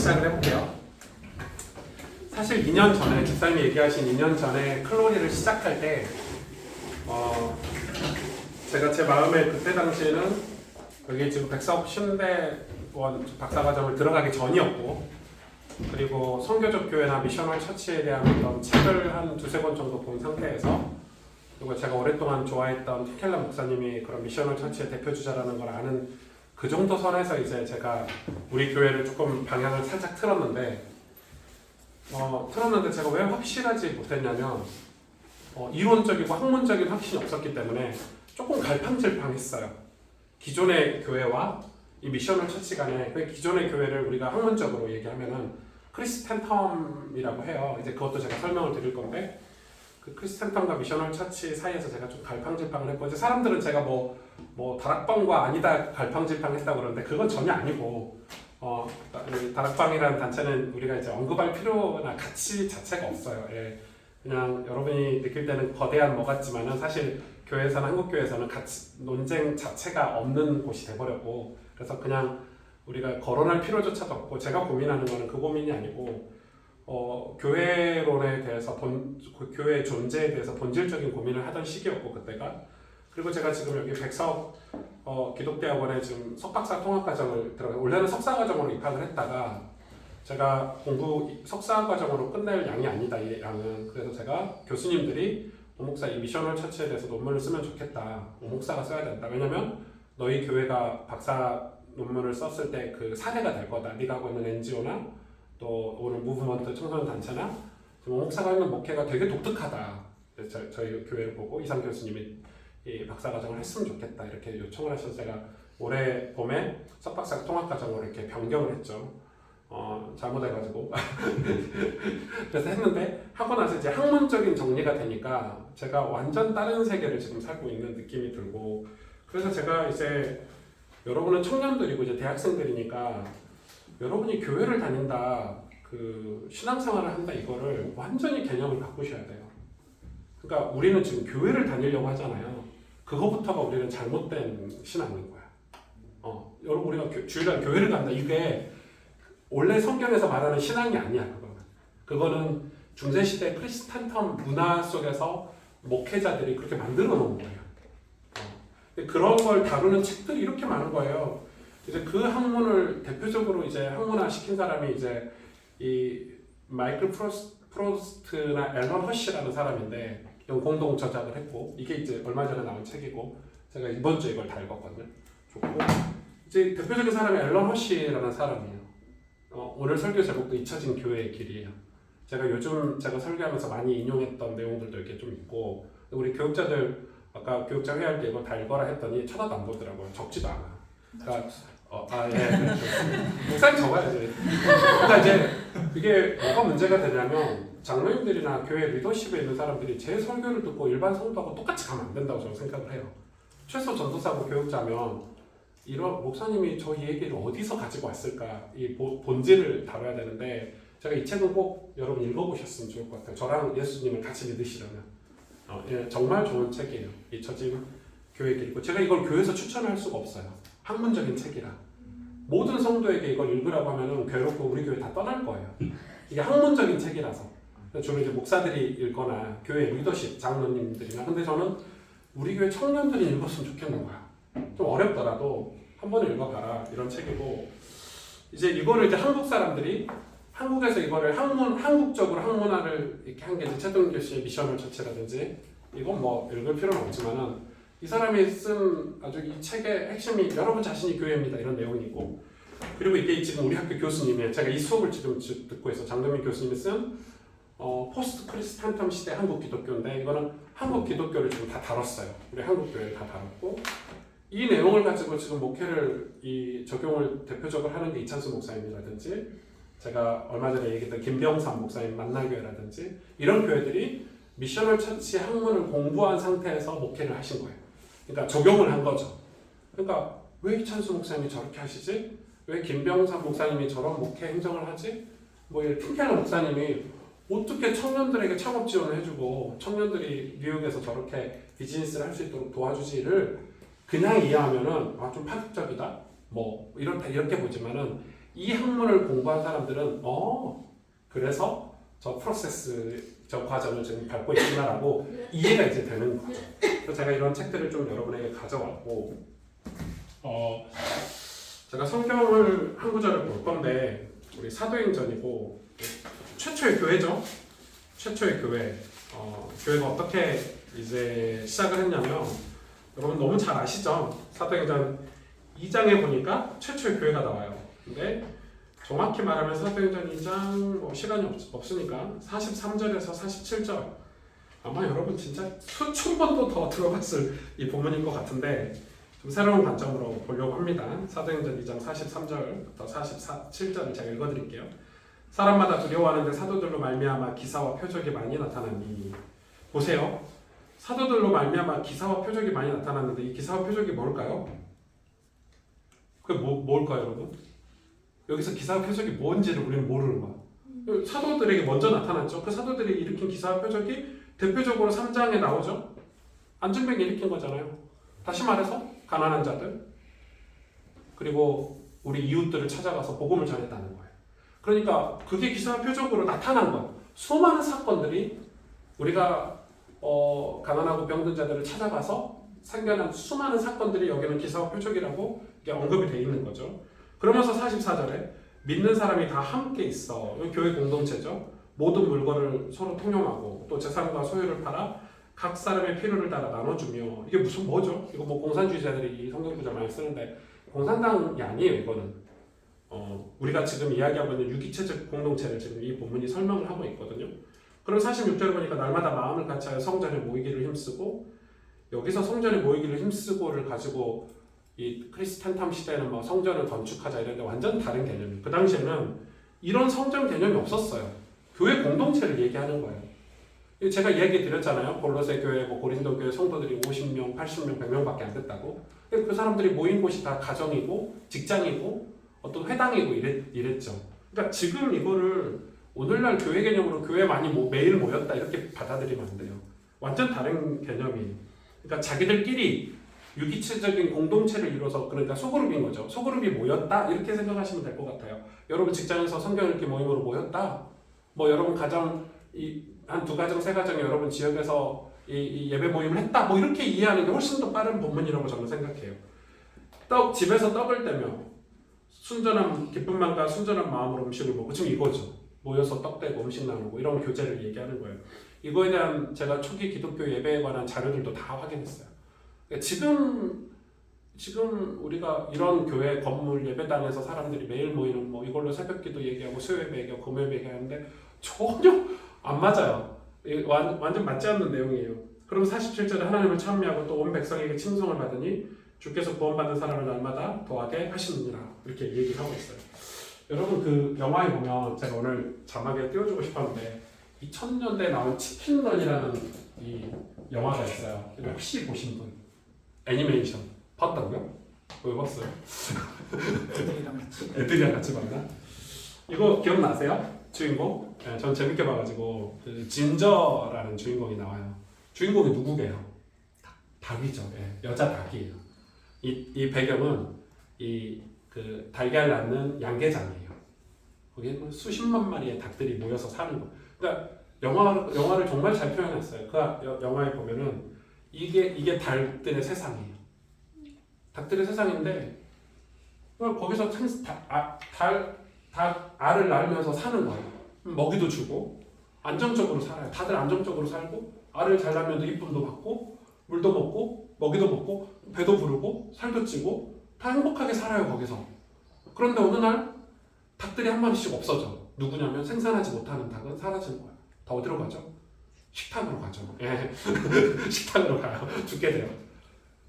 시작을 해볼게요. 사실 2년 전에, 집사님이 얘기하신 2년 전에 클로리를 시작할 때 제가 제 마음에 그때 당시에는 여기 지금 백사업 신대원 박사과정을 들어가기 전이었고, 그리고 선교적 교회나 미셔널 처치에 대한 어떤 책을 한 두세 권 정도 본 상태에서, 그리고 제가 오랫동안 좋아했던 티켈라 목사님이 그런 미셔널 처치의 대표주자라는 걸 아는 그 정도 선에서 이제 제가 우리 교회를 조금 방향을 살짝 틀었는데 제가 왜 확실하지 못했냐면 이론적이고 학문적인 확신이 없었기 때문에 조금 갈팡질팡했어요. 기존의 교회와 이 미셔널 처치 간에, 기존의 교회를 우리가 학문적으로 얘기하면은 크리스텐텀이라고 해요. 이제 그것도 제가 설명을 드릴 건데, 그 크리스텐텀과 미셔널 처치 사이에서 제가 좀 갈팡질팡을 했고, 이제 사람들은 제가 뭐 다락방과 아니다 갈팡질팡했다고 그러는데 그건 전혀 아니고, 다락방이라는 단체는 우리가 이제 언급할 필요나 가치 자체가 없어요. 예. 그냥 여러분이 느낄 때는 거대한 뭐 같지만은 사실 교회에서는, 한국교회에서는 가치 논쟁 자체가 없는 곳이 돼버렸고, 그래서 그냥 우리가 거론할 필요조차도 없고, 제가 고민하는 거는 그 고민이 아니고 교회론에 대해서 교회의 존재에 대해서 본질적인 고민을 하던 시기였고 그때가. 그리고 제가 지금 여기 백사업 기독대학원에 지금 석박사 통합과정을 원래는 석사과정으로 입학을 했다가 제가 석사과정으로 끝낼 양이 아니다, 이 양은. 그래서 제가 교수님들이 오목사 이 미셔널 처치에 대해서 논문을 쓰면 좋겠다, 오목사가 써야 된다, 왜냐면 너희 교회가 박사 논문을 썼을 때 그 사례가 될 거다. 네가 하고 있는 NGO나 또 오늘 무브먼트 청소년 단체나 지금 오목사가 하는 목회가 되게 독특하다. 저희 교회를 보고 이상 교수님이 이 박사과정을 했으면 좋겠다 이렇게 요청을 하셔서 제가 올해 봄에 석박사 통합과정으로 이렇게 변경을 했죠. 잘못해가지고 그래서 했는데, 하고 나서 이제 학문적인 정리가 되니까 제가 완전 다른 세계를 지금 살고 있는 느낌이 들고, 그래서 제가 이제 여러분은 청년들이고 이제 대학생들이니까 여러분이 교회를 다닌다, 그 신앙생활을 한다, 이거를 완전히 개념을 바꾸셔야 돼요. 그러니까 우리는 지금 교회를 다니려고 하잖아요. 그거부터가 우리는 잘못된 신앙인 거야. 여러분, 우리가 주일날 교회를 간다, 이게 원래 성경에서 말하는 신앙이 아니야. 그거는 중세시대 크리스탄텀 문화 속에서 목회자들이 그렇게 만들어 놓은 거예요. 그런 걸 다루는 책들이 이렇게 많은 거예요. 이제 그 학문을 대표적으로 이제 학문화 시킨 사람이 이제 이 마이클 프로스트나 앨런 허시라는 사람인데, 이건 공동 저작을 했고, 이게 이제 얼마 전에 나온 책이고, 제가 이번 주에 이걸 다 읽었거든요. 좋고, 이제 대표적인 사람이 앨런 허시라는 사람이에요. 오늘 설교 제목도 잊혀진 교회의 길이에요. 요즘 제가 설교하면서 많이 인용했던 내용들도 이렇게 좀 있고, 우리 교육자들 아까 교육자 회의할 때 이거 다 읽어라 했더니 쳐다도 안 보더라고요. 적지도 않아. 그러니까 목사님 적어야지. 그러니까 이제 이게 뭐가 문제가 되냐면, 장로님들이나 교회 리더십에 있는 사람들이 제 설교를 듣고 일반 성도하고 똑같이 가면 안 된다고 저는 생각을 해요. 최소 전도사고 교육자면 이런 목사님이 저 얘기를 어디서 가지고 왔을까, 이 본질을 다뤄야 되는데, 제가 이 책은 꼭 여러분 읽어보셨으면 좋을 것 같아요. 저랑 예수님을 같이 믿으시려면 정말 좋은 책이에요. 잊혀진 교회의 길이고, 제가 이걸 교회에서 추천할 수가 없어요. 학문적인 책이라 모든 성도에게 이걸 읽으라고 하면은 괴롭고 우리 교회 다 떠날 거예요. 이게 학문적인 책이라서 주로 이제 목사들이 읽거나 교회 리더십 장로님들이나, 근데 저는 우리 교회 청년들이 읽었으면 좋겠는 거야. 좀 어렵더라도 한 번 읽어봐라, 이런 책이고, 이제 이거를 이제 한국 사람들이 한국에서 이거를 한국적으로 학문화를 이렇게 한 게 이제 최동규 씨의 미셔널 처치라든지, 이건 뭐 읽을 필요는 없지만은 이 사람이 쓴 아주 이 책의 핵심이 여러분 자신이 교회입니다, 이런 내용이 있고, 그리고 이게 지금 우리 학교 교수님의, 제가 이 수업을 지금 듣고 있어, 장동민 교수님이 쓴 포스트 크리스탄텀 시대 한국 기독교인데, 이거는 한국 기독교를 지금 다 다뤘어요. 우리 한국 교회를 다 다뤘고, 이 내용을 가지고 지금 목회를 적용을 대표적으로 하는 게 이찬수 목사님이라든지, 제가 얼마 전에 얘기했던 김병삼 목사님 만날교회라든지, 이런 교회들이 미셔널 처치 학문을 공부한 상태에서 목회를 하신 거예요. 그러니까 적용을 한 거죠. 그러니까 왜 이찬수 목사님이 저렇게 하시지? 왜 김병삼 목사님이 저런 목회 행정을 하지? 뭐 틴켈러 목사님이 어떻게 청년들에게 창업 지원을 해주고 청년들이 뉴욕에서 저렇게 비즈니스를 할 수 있도록 도와주지를 그냥 이해하면은 좀 파격적이다, 뭐 이렇게 보지만은 이 학문을 공부한 사람들은 그래서 저 프로세스 저 과정을 지금 밟고 있구나라고 이해가 이제 되는 거죠. 그래서 제가 이런 책들을 좀 여러분에게 가져왔고 제가 성경을 한 구절을 볼 건데 우리 사도행전이고 최초의 교회죠. 최초의 교회. 교회가 어떻게 이제 시작을 했냐면 여러분 너무 잘 아시죠? 사도행전 2장에 보니까 최초의 교회가 나와요. 근데 정확히 말하면 사도행전 2장 시간이 없으니까 43절에서 47절 아마 여러분 진짜 수천 번도 더 들어봤을 이 본문인 것 같은데 좀 새로운 관점으로 보려고 합니다. 사도행전 2장 43절부터 47절을 제가 읽어드릴게요. 사람마다 두려워하는데 사도들로 말미암아 기사와 표적이 많이 나타나니 보세요. 사도들로 말미암아 기사와 표적이 많이 나타났는데 이 기사와 표적이 뭘까요? 그게 뭘까요, 여러분? 여기서 기사와 표적이 뭔지를 우리는 모르는 거야. 사도들에게 먼저 나타났죠. 그 사도들이 일으킨 기사와 표적이 대표적으로 3장에 나오죠. 안전병이 일으킨 거잖아요. 다시 말해서 가난한 자들 그리고 우리 이웃들을 찾아가서 복음을 전했다는 거예요. 그러니까 그게 기사와 표적으로 나타난 거예요. 수많은 사건들이 우리가 가난하고 병든 자들을 찾아가서 생겨난 수많은 사건들이 여기는 기사와 표적이라고 언급이 되어 있는 거죠. 그러면서 44절에 믿는 사람이 다 함께 있어. 교회 공동체죠. 모든 물건을 서로 통용하고 또 재산과 소유를 팔아 각 사람의 필요를 따라 나눠주며 이게 무슨 뭐죠? 이거 뭐 공산주의자들이 이 성경 구절 많이 쓰는데 공산당이 아니에요. 이거는 우리가 지금 이야기하고 있는 유기체적 공동체를 지금 이 본문이 설명을 하고 있거든요. 그럼 46절에 보니까 날마다 마음을 같이하여 성전에 모이기를 힘쓰고 여기서 성전에 모이기를 힘쓰고를 가지고 이 크리스탄탐 시대에는 뭐 성전을 건축하자 이런데 완전 다른 개념이에요. 그 당시에는 이런 성전 개념이 없었어요. 교회 공동체를 얘기하는 거예요. 제가 얘기 드렸잖아요. 골로새 교회, 고린도 교회 성도들이 50명, 80명, 100명밖에 안 됐다고. 그 사람들이 모인 곳이 다 가정이고 직장이고 어떤 회당이고 이랬죠. 그러니까 지금 이거를 오늘날 교회 개념으로 교회 많이 매일 모였다 이렇게 받아들이면 안 돼요. 완전 다른 개념이에요. 그러니까 자기들끼리 유기체적인 공동체를 이뤄서 그러니까 소그룹인 거죠. 소그룹이 모였다 이렇게 생각하시면 될 것 같아요. 여러분 직장에서 성경 읽기 모임으로 모였다. 뭐 여러분 가정 한 두 가정 세 가정이 여러분 지역에서 이 예배 모임을 했다. 뭐 이렇게 이해하는 게 훨씬 더 빠른 본문이라고 저는 생각해요. 집에서 떡을 떼며 순전한 기쁨만과 순전한 마음으로 음식을 먹고 지금 이거죠. 모여서 떡 떼고 음식 나누고 이런 교제를 얘기하는 거예요. 이거에 대한 제가 초기 기독교 예배에 관한 자료들도 다 확인했어요. 지금 우리가 이런 교회 건물 예배당에서 사람들이 매일 모이는 뭐 이걸로 새벽기도 얘기하고 수요예배 얘기하고 금요예배 얘기하는데 전혀 안 맞아요. 완전 맞지 않는 내용이에요. 그럼 47절에 하나님을 찬미하고 또 온 백성에게 칭송을 받으니 주께서 구원받는 사람을 날마다 더하게 하시느니라 이렇게 얘기를 하고 있어요. 여러분 그 영화에 보면 제가 오늘 자막에 띄워주고 싶었는데 2000년대에 나온 치킨런이라는 이 영화가 있어요. 혹시 보신 분? 애니메이션 봤다고요? 왜 봤어요? 애들이랑 같이 봤나? 이거 기억나세요? 주인공? 네, 전 재밌게 봐가지고 그 진저라는 주인공이 나와요. 주인공이 누구게요? 닭이죠. 네, 여자 닭이에요. 이 배경은 그 달걀 낳는 양계장이에요. 거기에 수십만 마리의 닭들이 모여서 사는 거. 그러니까 영화를 정말 잘 표현했어요. 그 영화에 보면은 이게 닭들의 세상이에요. 닭들의 세상인데 거기서 닭 알을 낳으면서 사는 거예요. 먹이도 주고 안정적으로 살아요. 다들 안정적으로 살고 알을 잘 낳으면 이쁨도 받고 물도 먹고 먹이도 먹고 배도 부르고 살도 찌고 다 행복하게 살아요 거기서. 그런데 어느 날 닭들이 한 마리씩 없어져. 누구냐면 생산하지 못하는 닭은 사라지는 거예요. 다 어디로 가죠? 식탁으로 가죠. 예. 식탁으로 가요. 죽게 돼요.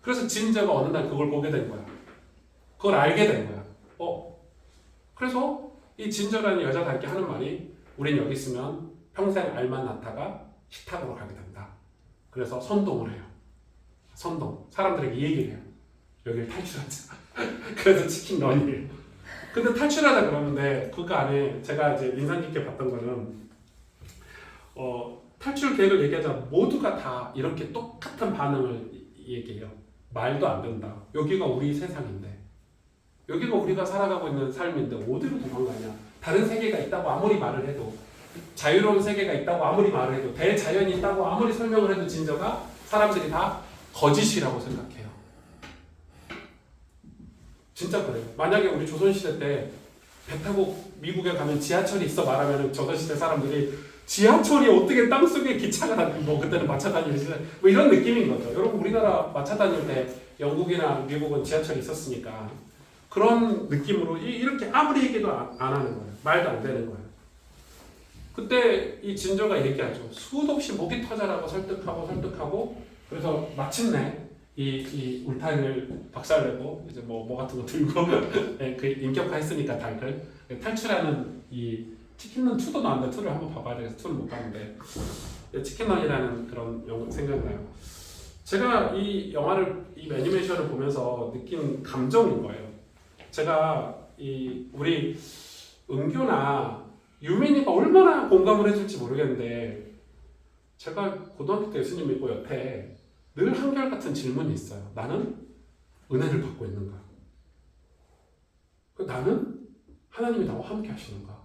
그래서 진저가 어느 날 그걸 보게 된 거야. 그걸 알게 된 거야. 그래서 이 진저라는 여자 닭이 하는 말이 우린 여기 있으면 평생 알만 낳다가 식탁으로 가게 된다. 그래서 선동을 해요. 선동. 사람들에게 얘기를 해요. 여기를 탈출하자. 그래서 치킨런이에요. 근데 탈출하자 그러는데 그거 안에 제가 이제 인상 깊게 봤던 거는 탈출 계획을 얘기하자 모두가 다 이렇게 똑같은 반응을 얘기해요. 말도 안 된다. 여기가 우리 세상인데 여기가 우리가 살아가고 있는 삶인데 어디로 도망가냐? 다른 세계가 있다고 아무리 말을 해도, 자유로운 세계가 있다고 아무리 말을 해도, 대자연이 있다고 아무리 설명을 해도 진저가 사람들이 다 거짓이라고 생각해요. 진짜 그래요. 만약에 우리 조선시대 때 배 타고 미국에 가면 지하철이 있어 말하면 조선시대 사람들이 지하철이 어떻게 땅속에 기차가 다니고, 뭐 그때는 마차 다니는 시대, 뭐 이런 느낌인 거죠. 여러분 우리나라 마차 다닐 때 영국이나 미국은 지하철이 있었으니까 그런 느낌으로 이렇게 아무리 얘기도 안 하는 거예요. 말도 안 되는 거예요. 그때 이 진저가 얘기하죠. 수도 없이 목이 터져라고 설득하고 그래서 마침내 이 울타리를 박살내고 이제 뭐 같은 거 들고 그 인격화했으니까 닭을 탈출하는 이 치킨런 2도 나왔는데 2를 한번 봐봐야 돼서 2를 못 봤는데 치킨런이라는 그런 생각나요. 제가 이 영화를 이 애니메이션을 보면서 느낀 감정인 거예요. 제가 우리 은규나 유민이가 얼마나 공감을 해줄지 모르겠는데 제가 고등학교 때 예수님 믿고 옆에 늘 한결같은 질문이 있어요. 나는 은혜를 받고 있는가? 나는 하나님이 나와 함께 하시는가?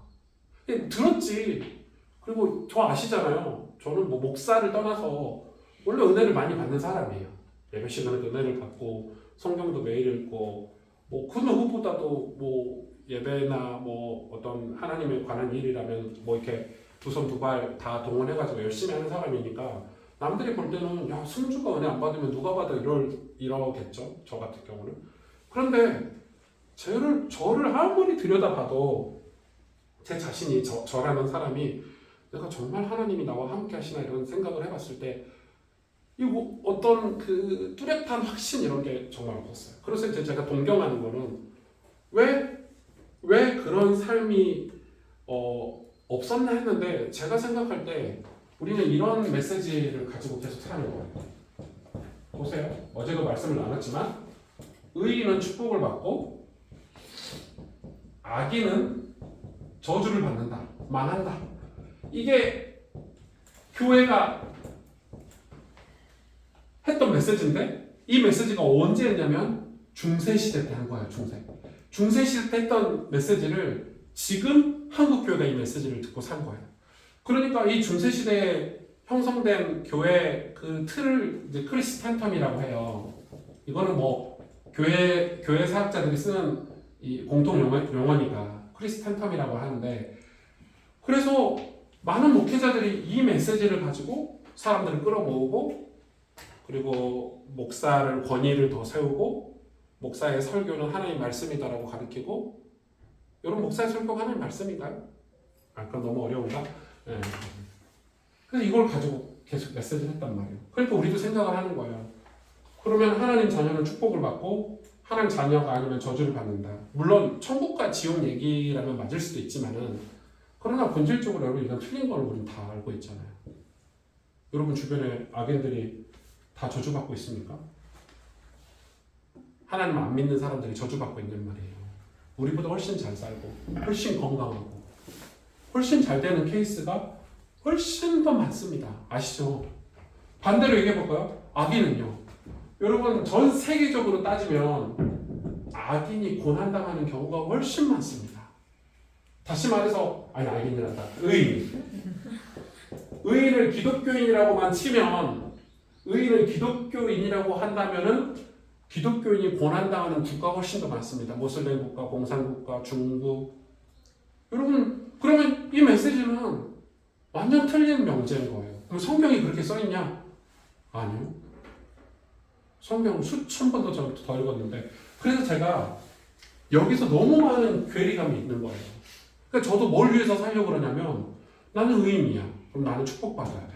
들었지. 그리고 저 아시잖아요. 저는 뭐 목사를 떠나서 원래 은혜를 많이 받는 사람이에요. 예배 시간에도 은혜를 받고 성경도 매일 읽고 뭐 그 누구보다도 뭐 예배나 뭐 어떤 하나님에 관한 일이라면 뭐 이렇게 두 손 두 발 다 동원해가지고 열심히 하는 사람이니까 남들이 볼 때는 야 승주가 은혜 안 받으면 누가 받아 이러겠죠. 저 같은 경우는. 그런데 저를 아무리 들여다봐도 제 자신이 저라는 사람이 내가 정말 하나님이 나와 함께 하시나 이런 생각을 해봤을 때 이거 어떤 그 뚜렷한 확신 이런 게 정말 없었어요. 그래서 이제 제가 동경하는 거는 왜 그런 삶이 없었나 했는데 제가 생각할 때 우리는 이런 메시지를 가지고 계속 사는 거예요. 보세요. 어제도 말씀을 나눴지만 의인은 축복을 받고 악인은 저주를 받는다. 망한다. 이게 교회가 했던 메시지인데 이 메시지가 언제 했냐면 중세시대 때 한 거예요. 중세시대 때 했던 메시지를 지금 한국교회가 이 메시지를 듣고 산 거예요. 그러니까 이 중세시대에 형성된 교회 그 틀을 이제 크리스텐텀이라고 해요. 이거는 뭐 교회 사학자들이 쓰는 이 공통 용어니까 크리스텐텀이라고 하는데 그래서 많은 목회자들이 이 메시지를 가지고 사람들을 끌어모으고 그리고 목사를 권위를 더 세우고 목사의 설교는 하나님 말씀이다라고 가르치고 여러분 목사의 설교가 하나님 말씀인가요? 그럼 너무 어려운가? 네. 그래서 이걸 가지고 계속 메시지를 했단 말이에요. 그러니까 우리도 생각을 하는 거예요. 그러면 하나님 자녀는 축복을 받고 하나님 자녀가 아니면 저주를 받는다. 물론 천국과 지옥 얘기라면 맞을 수도 있지만은 그러나 본질적으로 여러분 이건 틀린 걸 우리는 다 알고 있잖아요. 여러분 주변에 악인들이 다 저주받고 있습니까? 하나님 안 믿는 사람들이 저주받고 있는 말이에요. 우리보다 훨씬 잘 살고 훨씬 건강하고 훨씬 잘 되는 케이스가 훨씬 더 많습니다. 아시죠? 반대로 얘기해 볼까요? 악인은요. 여러분 전 세계적으로 따지면 악인이 고난당하는 경우가 훨씬 많습니다. 다시 말해서 악인이란다. 의인을 기독교인이라고만 치면 의인을 기독교인이라고 한다면은 기독교인이 고난당하는 국가가 훨씬 더 많습니다. 모슬렘 국가, 공산국가, 중국. 여러분 그러면 이 메시지는 완전 틀린 명제인 거예요. 그럼 성경이 그렇게 써있냐? 아니요. 성경을 수천 번도 더 읽었는데 그래서 제가 여기서 너무 많은 괴리감이 있는 거예요. 그러니까 저도 뭘 위해서 살려고 그러냐면 나는 의인이야. 그럼 나는 축복받아야 돼.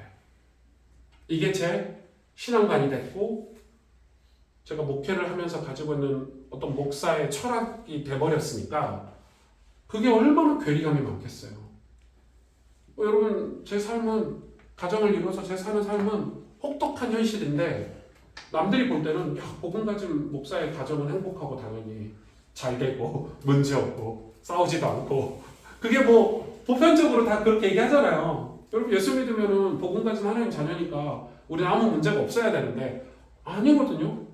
이게 제 신앙관이 됐고 제가 목회를 하면서 가지고 있는 어떤 목사의 철학이 돼버렸으니까 그게 얼마나 괴리감이 많겠어요. 여러분 제 삶은 가정을 이루어서 제 사는 삶은 혹독한 현실인데 남들이 볼 때는 야, 복음 가진 목사의 가정은 행복하고 당연히 잘 되고 문제 없고 싸우지도 않고 그게 뭐 보편적으로 다 그렇게 얘기하잖아요. 여러분 예수 믿으면은 복음 가진 하나님 자녀니까 우리는 아무 문제가 없어야 되는데 아니거든요.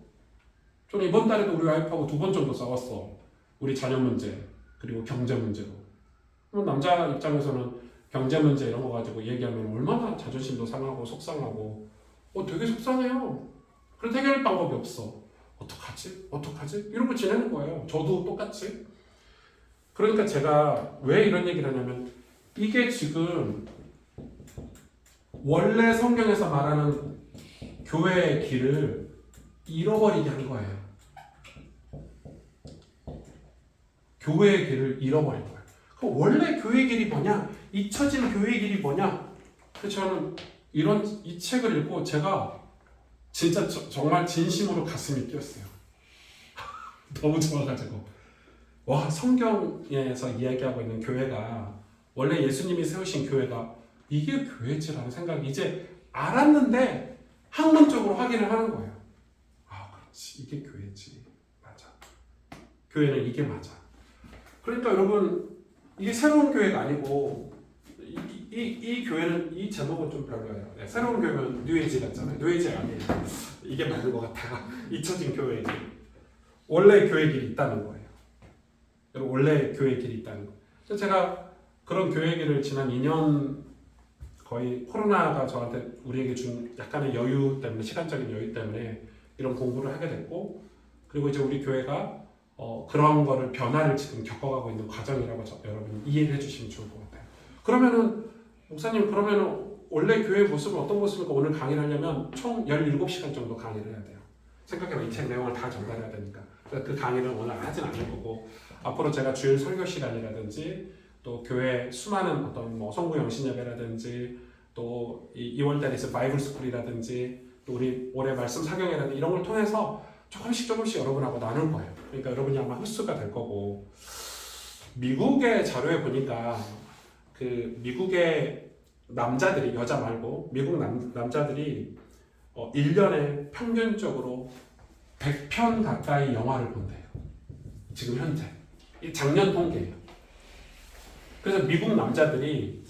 저는 이번 달에도 우리 와이프하고 2번 정도 싸웠어. 우리 자녀 문제, 그리고 경제 문제로. 그럼 남자 입장에서는 경제 문제 이런 거 가지고 얘기하면 얼마나 자존심도 상하고 속상하고 되게 속상해요. 그래도 해결 방법이 없어. 어떡하지? 어떡하지? 이러고 지내는 거예요. 저도 똑같이. 그러니까 제가 왜 이런 얘기를 하냐면 이게 지금 원래 성경에서 말하는 교회의 길을 잃어버리게 한 거예요. 교회의 길을 잃어버린 거예요. 그럼 원래 교회의 길이 뭐냐? 잊혀진 교회의 길이 뭐냐? 그래서 저는 이 책을 읽고 제가 진짜 정말 진심으로 가슴이 뛰었어요. 너무 좋아가지고 와, 성경에서 이야기하고 있는 교회가 원래 예수님이 세우신 교회가 이게 교회지라는 생각이 이제 알았는데 학문적으로 확인을 하는 거예요. 아, 그렇지, 이게 교회지. 맞아. 교회는 이게 맞아. 그러니까 여러분, 이게 새로운 교회가 아니고 이 교회는 이 제목은 좀 별로예요. 네, 새로운 교회면 뉴에이지 같잖아요. 뉴에이지 아니에요. 이게 맞는 것 같아요. 잊혀진 교회이지. 원래 교회 길이 있다는 거예요. 원래 교회 길이 있다는 거예요. 그래서 제가 그런 교회 길을 지난 2년 거의 코로나가 저한테 우리에게 준 약간의 여유 때문에 시간적인 여유 때문에 이런 공부를 하게 됐고 그리고 이제 우리 교회가 그런 거를 변화를 지금 겪어가고 있는 과정이라고 여러분이 이해를 해주시면 좋을 것 같아요. 그러면은 목사님 그러면은 원래 교회의 모습은 어떤 모습일까? 오늘 강의를 하려면 총 17시간 정도 강의를 해야 돼요. 생각해봐, 이 책 내용을 다 전달해야 되니까. 그 강의는 오늘 하진 않을 거고 앞으로 제가 주일 설교 시간이라든지 또 교회 수많은 어떤 뭐 성구 영신 예배라든지 또 2월달에 있을 바이블 스쿨이라든지 또 우리 올해 말씀 사경이라든지 이런 걸 통해서 조금씩 여러분하고 나눌 거예요. 그러니까 여러분이 아마 흡수가 될 거고 미국의 자료에 보니까 그 미국의 남자들이 여자 말고 미국 남자들이 1년에 평균적으로 100편 가까이 영화를 본대요. 지금 현재. 이 작년 통계예요. 그래서 미국 남자들이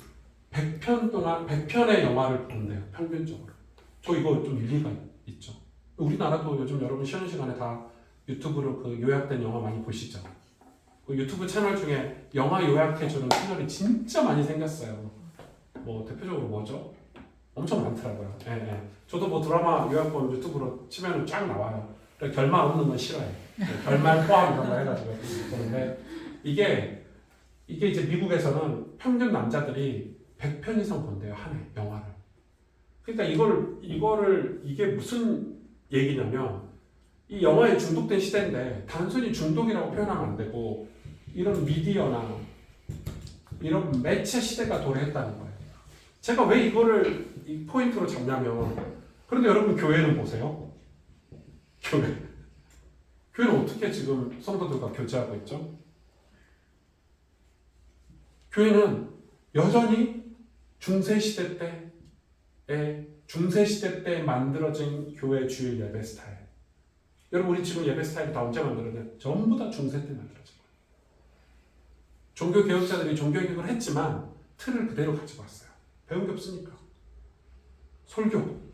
100편 동안 100편의 영화를 본대요. 평균적으로. 저 이거 좀 일리가 있죠. 우리나라도 요즘 여러분 쉬는 시간에 다 유튜브로 그 요약된 영화 많이 보시죠. 그 유튜브 채널 중에 영화 요약해주는 채널이 진짜 많이 생겼어요. 뭐 대표적으로 뭐죠? 엄청 많더라고요. 예. 저도 뭐 드라마 요약본 유튜브로 치면 쫙 나와요. 결말 없는 건 싫어해. 결말 포함 이런 거 해가지고. 그런데 이게 이제 미국에서는 평균 남자들이 100편 이상 본대요. 한 해 영화를. 그러니까 이게 무슨 얘기냐면 이 영화에 중독된 시대인데 단순히 중독이라고 표현하면 안 되고 이런 미디어나 이런 매체 시대가 도래했다는 거예요. 제가 왜 이거를 이 포인트로 잡냐면 그런데 여러분 교회는 보세요. 교회는 어떻게 지금 성도들과 교제하고 있죠? 교회는 여전히 중세시대 때 만들어진 교회 주일 예배 스타일. 여러분 우리 지금 예배 스타일이 다 언제 만들어졌냐? 전부 다 중세 때 만들어진 거예요. 종교개혁자들이 종교개혁을 했지만 틀을 그대로 가지고 왔어요. 배운 게 없으니까. 설교.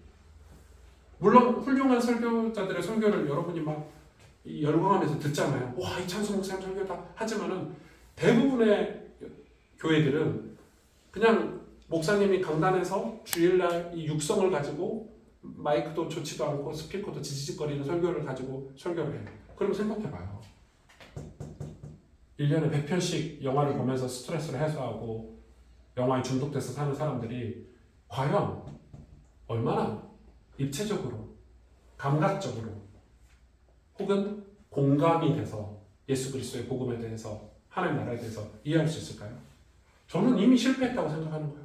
물론 훌륭한 설교자들의 설교를 여러분이 막 열광하면서 듣잖아요. 와, 이찬수 목사님 설교다. 하지만은 대부분의 교회들은 그냥 목사님이 강단에서 주일날 이 육성을 가지고 마이크도 좋지도 않고 스피커도 지지직거리는 설교를 가지고 설교를 해요. 그럼 생각해봐요. 1년에 100편씩 영화를 보면서 스트레스를 해소하고 영화에 중독돼서 사는 사람들이 과연 얼마나 입체적으로, 감각적으로 혹은 공감이 돼서 예수 그리스도의 복음에 대해서 하나님 나라에 대해서 이해할 수 있을까요? 저는 이미 실패했다고 생각하는 거예요.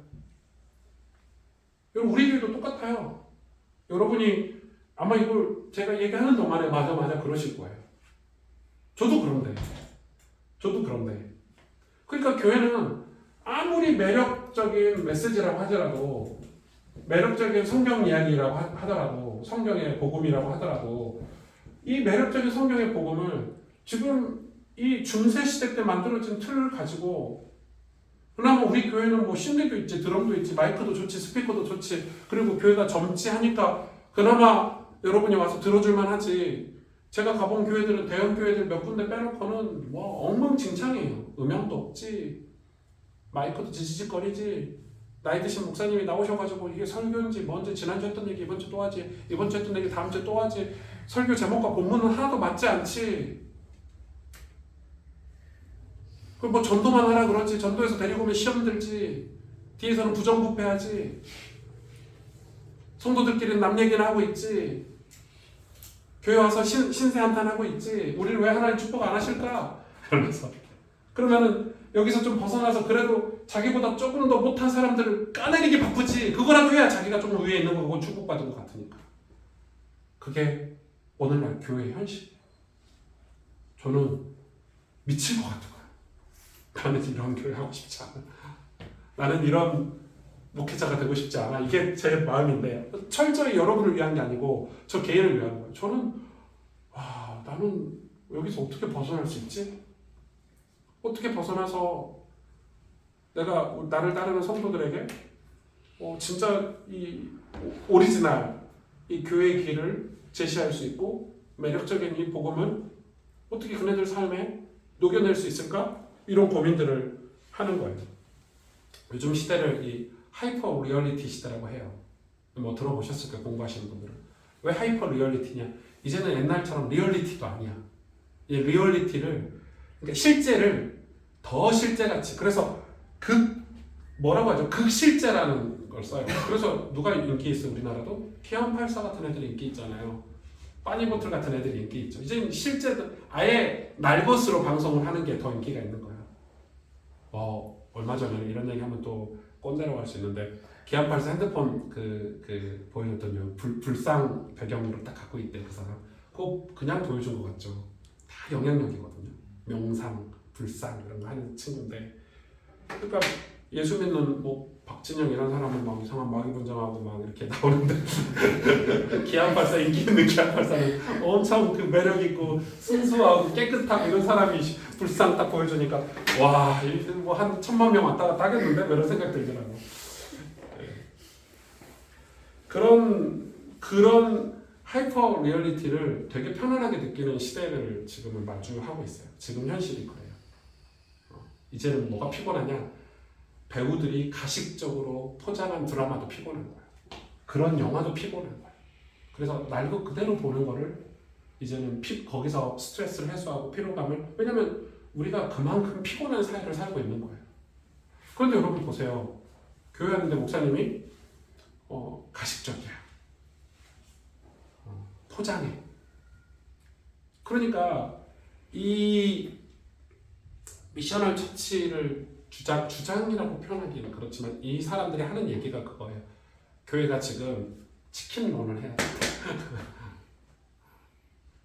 여러분 우리 교회도 똑같아요. 여러분이 아마 이걸 제가 얘기하는 동안에 맞아 그러실 거예요. 저도 그런데 그러니까 교회는 아무리 매력적인 메시지라고 하더라도 매력적인 성경 이야기라고 하더라도 성경의 복음이라고 하더라도 이 매력적인 성경의 복음을 지금 이 중세시대 때 만들어진 틀을 가지고 그나마 우리 교회는 뭐 신대도 있지, 드럼도 있지, 마이크도 좋지, 스피커도 좋지, 그리고 교회가 젊지 하니까 그나마 여러분이 와서 들어줄만 하지. 제가 가본 교회들은 대형 교회들 몇 군데 빼놓고는 뭐 엉망진창이에요. 음향도 없지, 마이크도 지지직거리지, 나이 드신 목사님이 나오셔가지고 이게 설교인지 뭔지 지난주 했던 얘기 이번 주 또 하지, 이번 주 했던 얘기 다음 주 또 하지, 설교 제목과 본문은 하나도 맞지 않지. 그럼 뭐 전도만 하라 그러지, 전도에서 데리고 오면 시험 들지, 뒤에서는 부정부패하지, 성도들끼리는 남 얘기나 하고 있지, 교회 와서 신세 한탄하고 있지, 우리를 왜 하나님 축복 안 하실까? 이러면서. 그러면은 여기서 좀 벗어나서 그래도 자기보다 조금 더 못한 사람들을 까내리기 바쁘지, 그거라도 해야 자기가 좀 위에 있는 거고 축복받은 것 같으니까. 그게 오늘날 교회의 현실이에요. 저는 미칠 것 같은 거예요. 나는 이런 교회 하고 싶지 않아. 나는 이런 목회자가 되고 싶지 않아. 이게 제 마음인데, 철저히 여러분을 위한 게 아니고 저 개인을 위한 거예요. 저는 나는 여기서 어떻게 벗어날 수 있지? 어떻게 벗어나서 내가 나를 따르는 성도들에게 진짜 이 오리지널 이 교회의 길을 제시할 수 있고 매력적인 이 복음을 어떻게 그네들 삶에 녹여낼 수 있을까? 이런 고민들을 하는 거예요. 요즘 시대를 이 하이퍼 리얼리티 시대라고 해요. 뭐 들어보셨을 거예요, 공부하시는 분들은. 왜 하이퍼 리얼리티냐? 이제는 옛날처럼 리얼리티도 아니야. 이 리얼리티를, 그러니까 실제를 더 실제같이, 그래서 뭐라고 하죠? 극실제라는 걸 써요. 그래서 누가 인기 있어? 우리나라도 K184 같은 애들이 인기 있잖아요. 빠니보틀 같은 애들이 인기 있죠. 이제 실제들 아예 날 것으로 방송을 하는 게 더 인기가 있는 거야. 얼마 전에 이런 얘기 하면 또 꼰대라고 할 수 있는데, K184 핸드폰 보여줬더니 불상 배경으로 딱 갖고 있대, 그 사람. 그거 그냥 보여준 것 같죠. 다 영향력이거든요. 명상, 불상 이런 거 하는 친구인데, 그러니까 예수 믿는 뭐 박진영 이런 사람은 막 이상한 마귀 분장하고 막 이렇게 나오는데 K184 인기 있는 K184는 엄청 그 매력 있고 순수하고 깨끗하고 이런 사람이 불상 딱 보여주니까 와, 뭐 한 1000만 명 왔다 갔다 하겠는데? 이런 생각 들더라고. 그런 하이퍼 리얼리티를 되게 편안하게 느끼는 시대를 지금은 마주하고 있어요. 지금 현실이 그래요. 이제는 뭐가 피곤하냐? 배우들이 가식적으로 포장한 드라마도 피곤한 거야. 그런 영화도 피곤한 거야. 그래서 날 그대로 보는 거를 이제는 거기서 스트레스를 해소하고 피로감을, 왜냐면 우리가 그만큼 피곤한 사회를 살고 있는 거예요. 그런데 여러분 보세요. 교회 하는데 목사님이 가식적이야. 포장해. 그러니까 이 미셔널 처치를 주장이라고 표현하기는 그렇지만 이 사람들이 하는 얘기가 그거예요. 교회가 지금 치킨론을 해야 돼.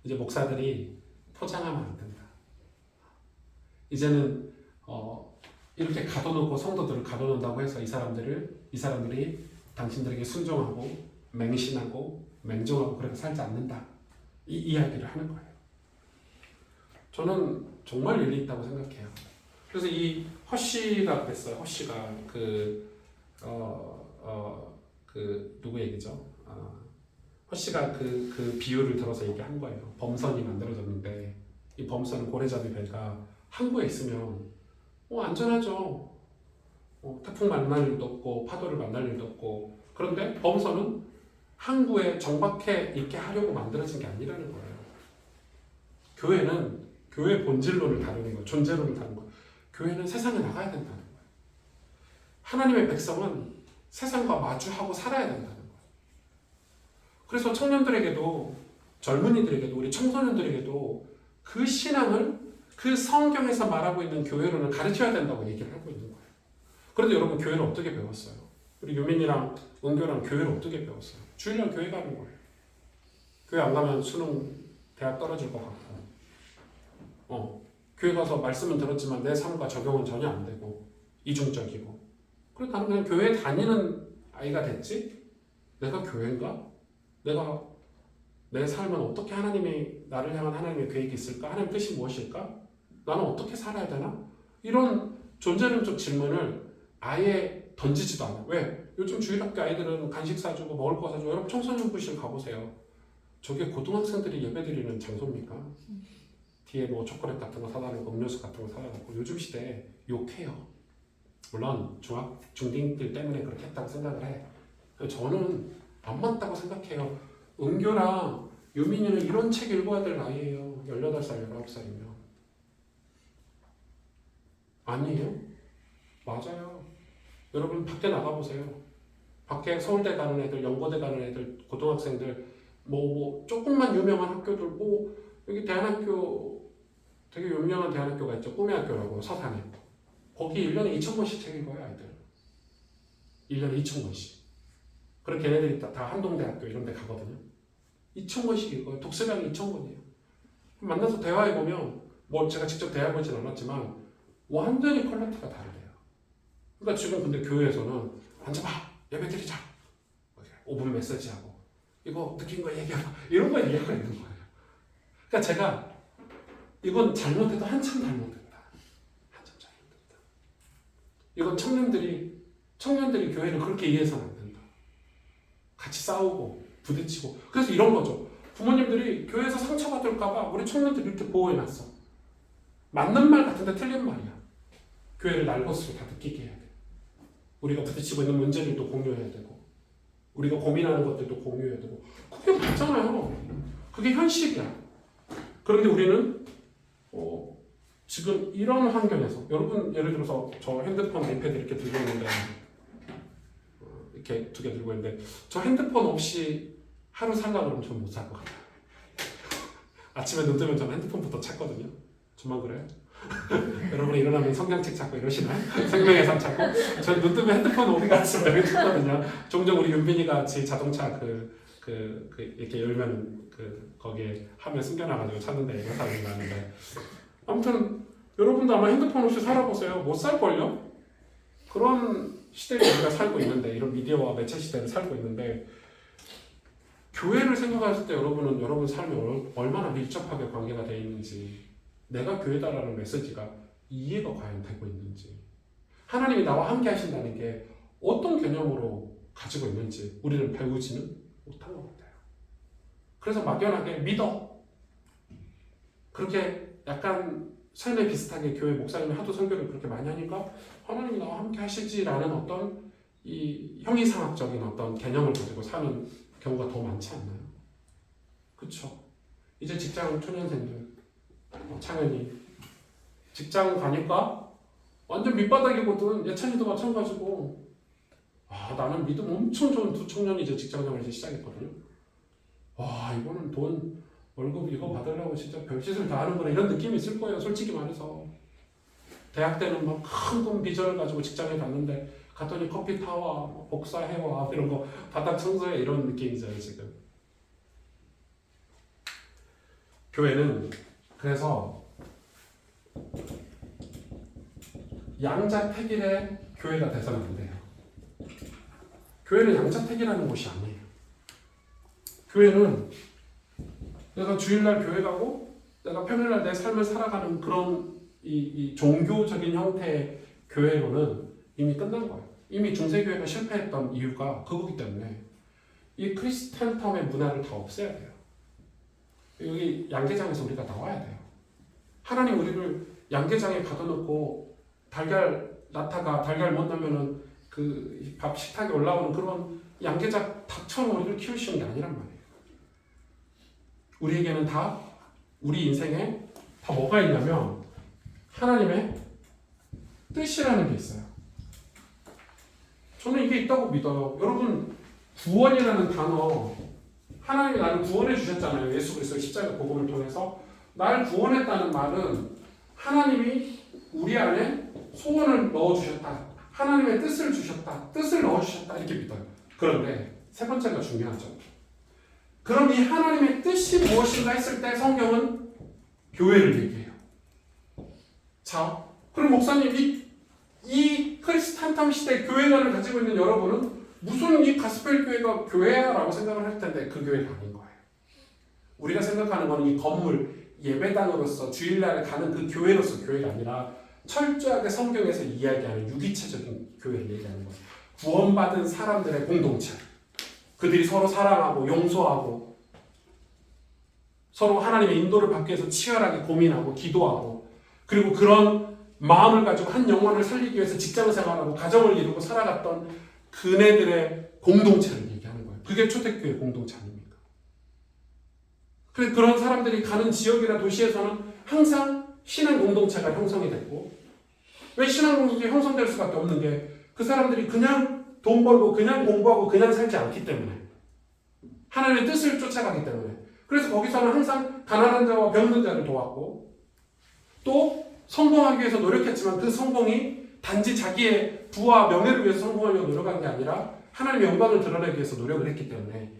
이제 목사들이 포장하면 안 된다. 이제는 이렇게 가둬놓고 성도들을 가둬놓는다고 해서 이 사람들이 당신들에게 순종하고 맹신하고 맹종하고 그렇게 살지 않는다. 이 이야기를 하는 거예요. 저는 정말 일리 있다고 생각해요. 그래서 이 허쉬가 그랬어요. 허쉬가 누구 얘기죠? 허쉬가 그 비유를 들어서 얘기한 거예요. 범선이 만들어졌는데 이 범선은 고래잡이 배가 항구에 있으면 안전하죠. 태풍 만날 일도 없고 파도를 만날 일도 없고. 그런데 범선은 항구에 정박해 있게 하려고 만들어진 게 아니라는 거예요. 교회는 교회 본질론을 다루는 거예요. 존재론을 다루는 거예요. 교회는 세상에 나가야 된다는 거예요. 하나님의 백성은 세상과 마주하고 살아야 된다는 거예요. 그래서 청년들에게도, 젊은이들에게도, 우리 청소년들에게도 그 신앙을 그 성경에서 말하고 있는 교회론을 가르쳐야 된다고 얘기를 하고 있는 거예요. 그런데 여러분, 교회를 어떻게 배웠어요? 우리 유민이랑 은교랑 교회를 어떻게 배웠어요? 주일날 교회 가는 거예요. 교회 안 가면 수능 대학 떨어질 것 같고, 교회 가서 말씀은 들었지만 내 삶과 적용은 전혀 안 되고 이중적이고, 그래서 나는 그냥 교회 다니는 아이가 됐지? 내가 교회인가? 내가 내 삶은 어떻게 하나님이 나를 향한 하나님의 계획이 있을까? 하나님의 뜻이 무엇일까? 나는 어떻게 살아야 되나? 이런 존재론적 질문을 아예 던지지도 않아요. 왜? 요즘 주일학교 아이들은 간식 사주고 먹을 거 사주고, 여러분 청소년부실 가보세요. 저게 고등학생들이 예배드리는 장소입니까? 뒤에 뭐 초콜릿 같은 거 사다 놓고 음료수 같은 거 사다 놓고 요즘 시대에 욕해요. 물론 중딩들 때문에 그렇게 했다고 생각을 해. 저는 안 맞다고 생각해요. 은교랑 유민이는 이런 책 읽어야 될 나이예요. 18살, 19살이면. 아니에요? 맞아요. 여러분 밖에 나가보세요. 밖에 서울대 가는 애들, 연고대 가는 애들, 고등학생들 뭐 조금만 유명한 학교들 뭐 여기 대안학교 되게 유명한 대안학교가 있죠. 꿈의 학교라고 서산에. 거기 1년에 2,000권씩 책 읽어요 아이들. 1년에 2,000권씩. 그리고 걔네들이 다 한동대학교 이런 데 가거든요. 2,000권씩 읽어요. 독서량이 2,000권이에요. 만나서 대화해보면 뭐 제가 직접 대화해보진 않았지만 완전히 퀄리티가 다르대요. 그러니까 지금 근데 교회에서는 앉아봐 예배드리자 5분 메시지하고 이거 느낀 거 얘기해봐 이런 거 얘기하고 있는 거예요. 그러니까 제가 이건 잘못해도 한참 잘못됐다. 한참 잘못됐다. 이건 청년들이 교회를 그렇게 이해해서는 안 된다. 같이 싸우고 부딪히고 그래서 이런 거죠. 부모님들이 교회에서 상처받을까봐 우리 청년들 이렇게 보호해놨어. 맞는 말 같은데 틀린 말이야. 교회를 날 것으로 다 느끼게 해야 돼. 우리가 부딪히고 있는 문제들도 공유해야 되고 우리가 고민하는 것들도 공유해야 되고 그게 맞잖아요. 그게 현실이야. 그런데 우리는 지금 이런 환경에서 여러분 예를 들어서 저 핸드폰, 아이패드 이렇게 들고 있는데 이렇게 2개 들고 있는데 저 핸드폰 없이 하루 살라 그러면 전 못 살 것 같아요. 아침에 눈 뜨면 저는 핸드폰부터 찾거든요. 저만 그래요? 여러분이 일어나면 성경책 찾고 이러시나요? 생명의 삶 찾고? 저는 눈 뜨면 핸드폰 어디 갔어? 이렇게 찾거든요. 종종 우리 윤빈이가 같이 자동차 이렇게 열면 거기에 화면 숨겨놔가지고 찾는데 이거 사람이 많은데 아무튼 여러분도 아마 핸드폰 없이 살아보세요. 못 살걸요? 그런 시대에 우리가 살고 있는데 이런 미디어와 매체 시대를 살고 있는데 교회를 생각했을 때 여러분은 여러분 삶이 얼마나 밀접하게 관계가 되어 있는지 내가 교회다라는 메시지가 이해가 과연 되고 있는지 하나님이 나와 함께 하신다는 게 어떤 개념으로 가지고 있는지 우리는 배우지는 못한 것 같아요. 그래서 막연하게 믿어. 그렇게 약간 삶에 비슷하게 교회 목사님이 하도 설교를 그렇게 많이 하니까 하나님이 나와 함께 하시지라는 어떤 이 형이상학적인 어떤 개념을 가지고 사는 경우가 더 많지 않나요? 그렇죠? 이제 직장 초년생들 창현이 직장 가니까 완전 밑바닥이거든. 예찬이도 마찬가지고 나는 믿음 엄청 좋은 두 청년이 이제 직장생활을 이제 시작했거든요. 이거는 돈 월급 이거 받으려고 진짜 별짓을 다 하는 거나 이런 느낌이 있을 거예요. 솔직히 말해서 대학 때는 막 큰 돈 비전을 가지고 직장에 갔는데 갔더니 커피 타와 복사해와 이런 거 바닥 청소해 이런 느낌이잖아요 지금. 교회는 그래서 양자택일의 교회가 돼서는 안 돼요. 교회는 양자택일하는 곳이 아니에요. 교회는 내가 주일날 교회 가고 내가 평일날 내 삶을 살아가는 그런 이 종교적인 형태의 교회로는 이미 끝난 거예요. 이미 중세교회가 실패했던 이유가 그거기 때문에 이 크리스탄텀의 문화를 다 없애야 돼요. 여기 양계장에서 우리가 나와야 돼요. 하나님 우리를 양계장에 가둬놓고 달걀 못 넣으면은 그 밥 식탁에 올라오는 그런 양계장 닭처럼 우리를 키우시는 게 아니란 말이에요. 우리에게는 다 우리 인생에 다 뭐가 있냐면 하나님의 뜻이라는 게 있어요. 저는 이게 있다고 믿어요. 여러분 구원이라는 단어 하나님이 나를 구원해 주셨잖아요. 예수 그리스도 십자가 복음을 통해서 나를 구원했다는 말은 하나님이 우리 안에 소원을 넣어주셨다. 하나님의 뜻을 주셨다. 뜻을 넣어주셨다. 이렇게 믿어요. 그런데 세 번째가 중요하죠. 그럼 이 하나님의 뜻이 무엇인가 했을 때 성경은 교회를 얘기해요. 자, 그럼 목사님 이 크리스탄텀 시대 교회관을 가지고 있는 여러분은 무슨 이 가스펠 교회가 교회야? 라고 생각을 할 텐데 그 교회가 아닌 거예요. 우리가 생각하는 건 이 건물, 예배당으로서 주일날 가는 그 교회로서 교회가 아니라 철저하게 성경에서 이야기하는 유기체적인 교회를 얘기하는 거예요. 구원받은 사람들의 공동체. 그들이 서로 사랑하고 용서하고 서로 하나님의 인도를 받기 위해서 치열하게 고민하고 기도하고 그리고 그런 마음을 가지고 한 영혼을 살리기 위해서 직장 생활하고 가정을 이루고 살아갔던 그네들의 공동체를 얘기하는 거예요. 그게 초대교회 공동체 아닙니까? 그래서 그런 사람들이 가는 지역이나 도시에서는 항상 신앙 공동체가 형성이 됐고 왜 신앙 공동체가 형성될 수밖에 없는 게 그 사람들이 그냥 돈 벌고 그냥 공부하고 그냥 살지 않기 때문에 하나님의 뜻을 쫓아가기 때문에 그래서 거기서는 항상 가난한 자와 병든 자를 도왔고 또 성공하기 위해서 노력했지만 그 성공이 단지 자기의 부와 명예를 위해서 성공하려고 노력한 게 아니라 하나님의 영광을 드러내기 위해서 노력을 했기 때문에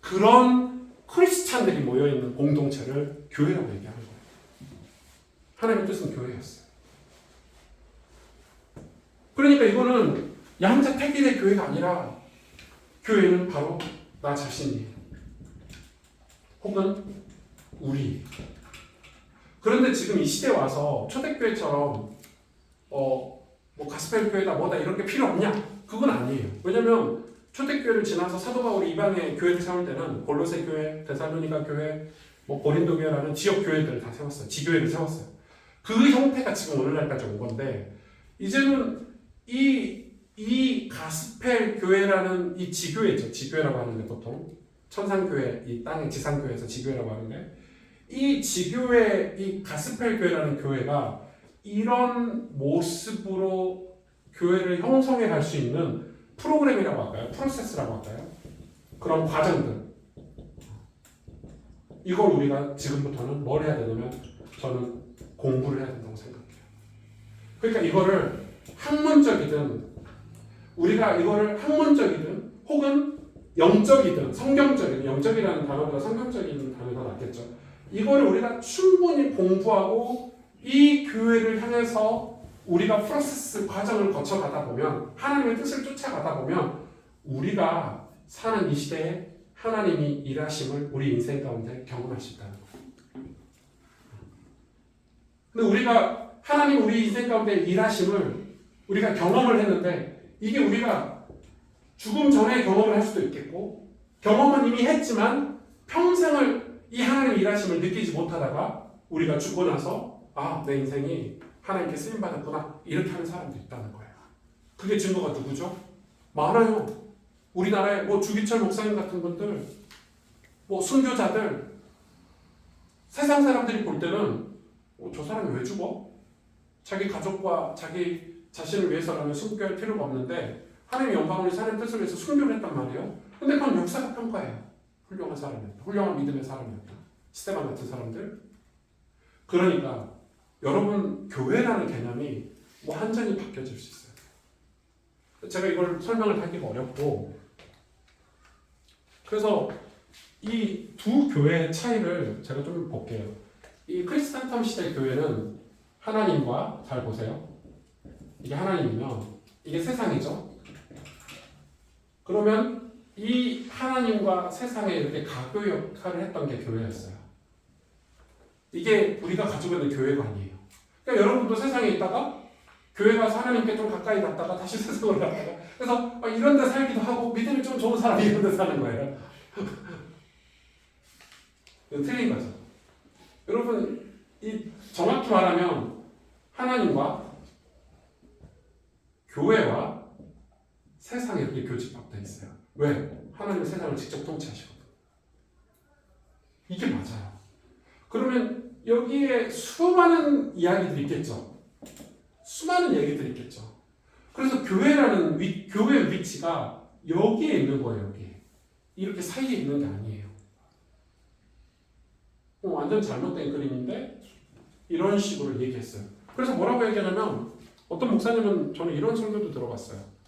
그런 크리스찬들이 모여있는 공동체를 교회라고 얘기하는 거예요. 하나님의 뜻은 교회였어요. 그러니까 이거는 양자택일의 교회가 아니라 교회는 바로 나 자신이에요. 혹은 우리. 그런데 지금 이 시대에 와서 초대교회처럼 뭐 가스펠 교회다 뭐다 이런 게 필요 없냐? 그건 아니에요. 왜냐면 초대교회를 지나서 사도 바울이 이방의 교회를 세울 때는 골로새 교회, 데살로니가 교회, 뭐 고린도 교회라는 지역 교회들을 다 세웠어요. 지교회를 세웠어요. 그 형태가 지금 오늘날까지 온 건데 이제는 이 가스펠 교회라는 이 지교회죠. 지교회라고 하는데 보통 천상교회, 이 땅의 지상교회에서 지교회라고 하는데 이 지교회, 이 가스펠 교회라는 교회가 이런 모습으로 교회를 형성해 갈 수 있는 프로그램이라고 할까요? 프로세스라고 할까요? 그런 과정들. 이걸 우리가 지금부터는 뭘 해야 되냐면 저는 공부를 해야 된다고 생각해요. 그러니까 이거를 학문적이든 우리가 이거를 학문적이든 혹은 영적이든 성경적이든 영적이라는 단어보다 성경적인 단어가 낫겠죠. 이거를 우리가 충분히 공부하고 이 교회를 향해서 우리가 프로세스 과정을 거쳐가다 보면 하나님의 뜻을 쫓아가다 보면 우리가 사는 이 시대에 하나님이 일하심을 우리 인생 가운데 경험할 수 있다는 거예요. 근데 우리가 하나님 우리 인생 가운데 일하심을 우리가 경험을 했는데 이게 우리가 죽음 전에 경험을 할 수도 있겠고 경험은 이미 했지만 평생을 이 하나님의 일하심을 느끼지 못하다가 우리가 죽고 나서 내 인생이 하나님께 쓰임받았구나 이렇게 하는 사람도 있다는 거예요. 그게 증거가 누구죠? 많아요. 우리나라에 뭐 주기철 목사님 같은 분들 뭐 순교자들 세상 사람들이 볼 때는 저 사람이 왜 죽어? 자기 가족과 자기 자신을 위해서라면 순교할 필요가 없는데 하나님의 영광을 사는 뜻을 위해서 순교를 했단 말이에요. 근데 그건 역사가 평가해요. 훌륭한 사람이었다. 훌륭한 믿음의 사람이었다. 스테반 같은 사람들. 그러니까 여러분 교회라는 개념이 완전히 바뀌어질 수 있어요. 제가 이걸 설명을 하기가 어렵고 그래서 이 두 교회의 차이를 제가 좀 볼게요. 이 크리스탄텀 시대 교회는 하나님과 잘 보세요. 이게 하나님이면 이게 세상이죠. 그러면 이 하나님과 세상에 이렇게 가교 역할을 했던 게 교회였어요. 이게 우리가 가지고 있는 교회관이에요. 그러니까 여러분도 세상에 있다가 교회 가서 하나님께 좀 가까이 갔다가 다시 세상으로 갔다가 그래서 이런 데 살기도 하고 믿음이 좀 좋은 사람이 이런 데 사는 거예요. 이건 틀린 거죠. 여러분 정확히 말하면 하나님과 교회와 세상에 이렇게 교집합되어 있어요. 왜? 하나님은 세상을 직접 통치하시거든요. 이게 맞아요. 그러면 여기에 수많은 이야기들이 있겠죠. 수많은 얘기들이 있겠죠. 그래서 교회라는 교회의 위치가 여기에 있는 거예요. 여기. 이렇게 사이에 있는 게 아니에요. 완전 잘못된 그림인데 이런 식으로 얘기했어요. 그래서 뭐라고 얘기하냐면 어떤 목사님은 저는 이런 설교도 들어봤어요.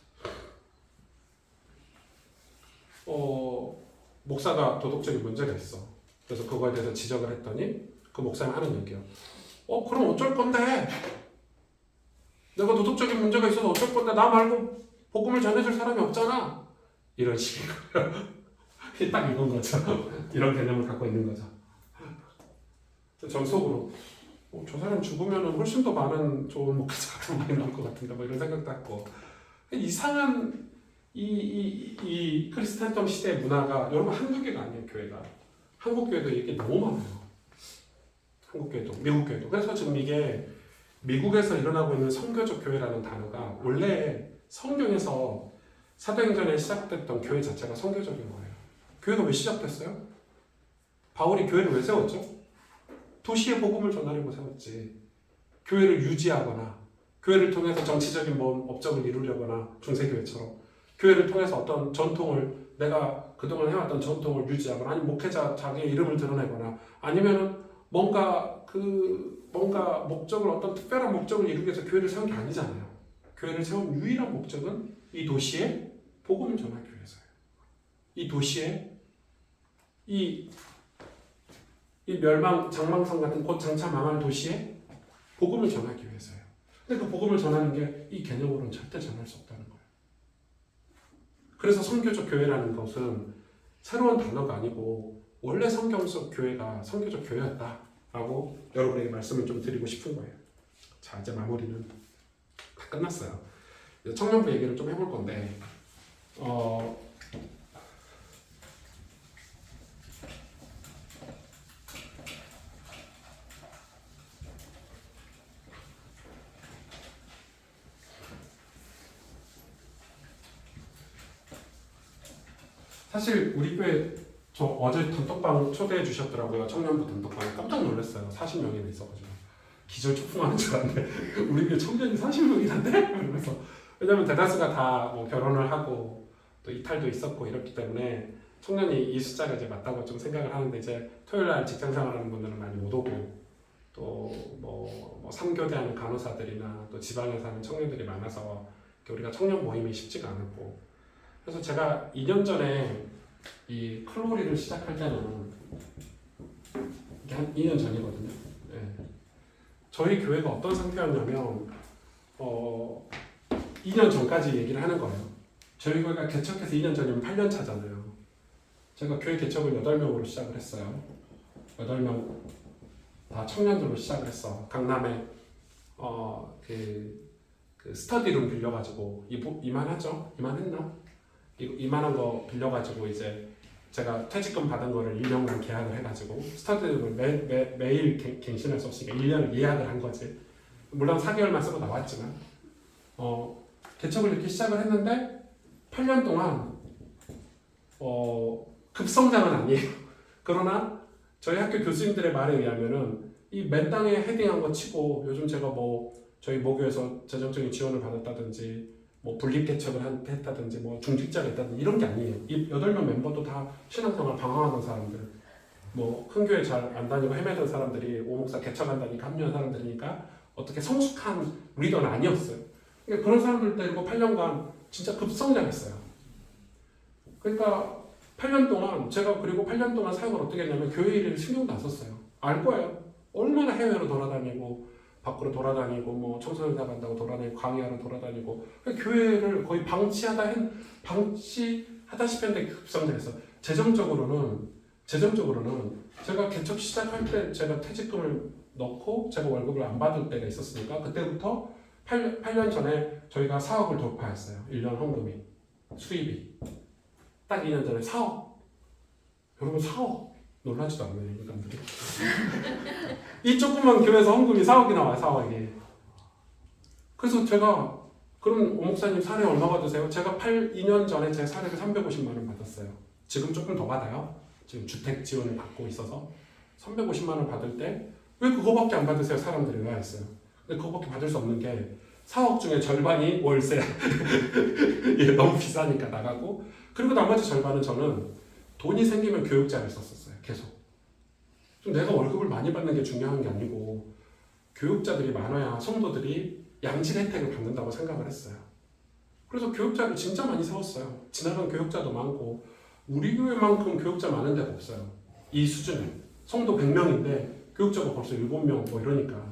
목사가 도덕적인 문제가 있어. 그래서 그거에 대해서 지적을 했더니 그 목사님 하는 얘기예요. 그럼 어쩔 건데? 내가 도덕적인 문제가 있어서 어쩔 건데? 나 말고 복음을 전해줄 사람이 없잖아. 이런 식이에요. 딱 이건 거죠. 이런 개념을 갖고 있는 거죠. 전 속으로 저 사람 죽으면 훨씬 더 많은 좋은 목회자가 많이 나올 것 같은데 뭐 이런 생각도 했고 이상한 이 크리스탄텀 시대의 문화가 여러분 한두 개가 아니에요. 교회가 한국 교회도 이게 너무 많아요. 한국 교회도, 미국 교회도. 그래서 지금 이게 미국에서 일어나고 있는 선교적 교회라는 단어가 원래 성경에서 사도행전에 시작됐던 교회 자체가 선교적인 거예요. 교회가 왜 시작됐어요? 바울이 교회를 왜 세웠죠? 도시의 복음을 전하려고 세웠지. 교회를 유지하거나 교회를 통해서 정치적인 업적을 이루려거나 중세교회처럼 교회를 통해서 어떤 전통을 내가 그동안 해왔던 전통을 유지하거나 아니면 목회자 자기의 이름을 드러내거나 아니면은 뭔가 목적을 어떤 특별한 목적을 이루기 위해서 교회를 세운 게 아니잖아요. 교회를 세운 유일한 목적은 이 도시에 복음을 전하기 위해서예요. 이 도시에 이 멸망 장망성 같은 곧 장차 망할 도시에 복음을 전하기 위해서예요. 근데 그 복음을 전하는 게 이 개념으로는 절대 전할 수 없다는 거예요. 그래서 선교적 교회라는 것은 새로운 단어가 아니고 원래 성경 속 교회가 선교적 교회였다라고 여러분에게 말씀을 좀 드리고 싶은 거예요. 자, 이제 마무리는 다 끝났어요. 이제 청년부 얘기를 좀 해볼 건데 사실 우리 교회 저 어제 단톡방 초대해 주셨더라고요. 청년부 단톡방에 깜짝 놀랐어요. 40명이나 있어가지고 기절 초풍하는 줄 알았는데 우리 교회 청년이 40명이란데? 그래서 왜냐면 대다수가 다 뭐 결혼을 하고 또 이탈도 있었고 이렇기 때문에 청년이 이 숫자가 이제 맞다고 좀 생각을 하는데 이제 토요일날 직장생활하는 분들은 많이 못 오고 또 뭐 3교대하는 간호사들이나 또 지방에 사는 청년들이 많아서 우리가 청년 모임이 쉽지가 않았고 그래서 제가 2년 전에 이 클로리를 시작할 때는 이게 한 2년 전이거든요. 네. 저희 교회가 어떤 상태였냐면 2년 전까지 얘기를 하는 거예요. 저희 교회가 개척해서 2년 전이면 8년 차잖아요. 제가 교회 개척을 8명으로 시작을 했어요. 8명 다 청년들로 시작을 했어. 강남에 그 스터디룸 빌려가지고 이만하죠? 이만했나? 이만한 거 빌려가지고 이제 제가 퇴직금 받은 거를 1년간 계약을 해가지고 스터디룸을 매일 갱신할 수 없으니까 1년을 예약을 한 거지. 물론 4개월만 쓰고 나왔지만 개척을 이렇게 시작을 했는데 8년 동안 급성장은 아니에요. 그러나 저희 학교 교수님들의 말에 의하면은 이 맨 땅에 헤딩한 거 치고 요즘 제가 뭐 저희 모교에서 재정적인 지원을 받았다든지 뭐 분립 개척을 했다든지 뭐 중직자가 있다든지 이런 게 아니에요. 이 8명 멤버도 다 신앙생활 방황하는 사람들, 뭐 큰 교회 잘 안 다니고 헤매던 사람들이 오목사 개척한다니까 합류한 사람들이니까 어떻게 성숙한 리더는 아니었어요. 그러니까 그런 사람들 데리고 8년간 진짜 급성장했어요. 그러니까 8년 동안 제가 그리고 8년 동안 사역을 어떻게 했냐면 교회 일을 신경도 안 썼어요. 알 거예요. 얼마나 해외로 돌아다니고 밖으로 돌아다니고 뭐 청소년사 간다고 돌아다니고 강의하러 돌아다니고 교회를 거의 방치하다시피 했는데 급성장했어. 재정적으로는 제가 개척 시작할 때 제가 퇴직금을 넣고 제가 월급을 안 받을 때가 있었으니까 그때부터 8년 전에 저희가 4억을 돌파했어요. 1년 헌금이 수입이 딱 2년 전에 4억. 여러분 4억 놀라지도 않네요 인간들이. 이 조그만 교회에서 헌금이 4억이 나와요. 4억이. 그래서 제가 그럼 오 목사님 사례 얼마 받으세요? 제가 2년 전에 제 사례를 350만 원 받았어요. 지금 조금 더 받아요. 지금 주택 지원을 받고 있어서 350만 원 받을 때 왜 그거밖에 안 받으세요? 사람들이 의아했어요. 근데 그거밖에 받을 수 없는 게 4억 중에 절반이 월세. 예, 너무 비싸니까 나가고 그리고 나머지 절반은 저는 돈이 생기면 교육자를 썼었어요. 계속. 좀 내가 월급을 많이 받는 게 중요한 게 아니고 교육자들이 많아야 성도들이 양질 혜택을 받는다고 생각을 했어요. 그래서 교육자를 진짜 많이 세웠어요. 지나간 교육자도 많고 우리 교회만큼 교육자 많은 데가 없어요. 이 수준에. 성도 100명인데 교육자가 벌써 7명 뭐 이러니까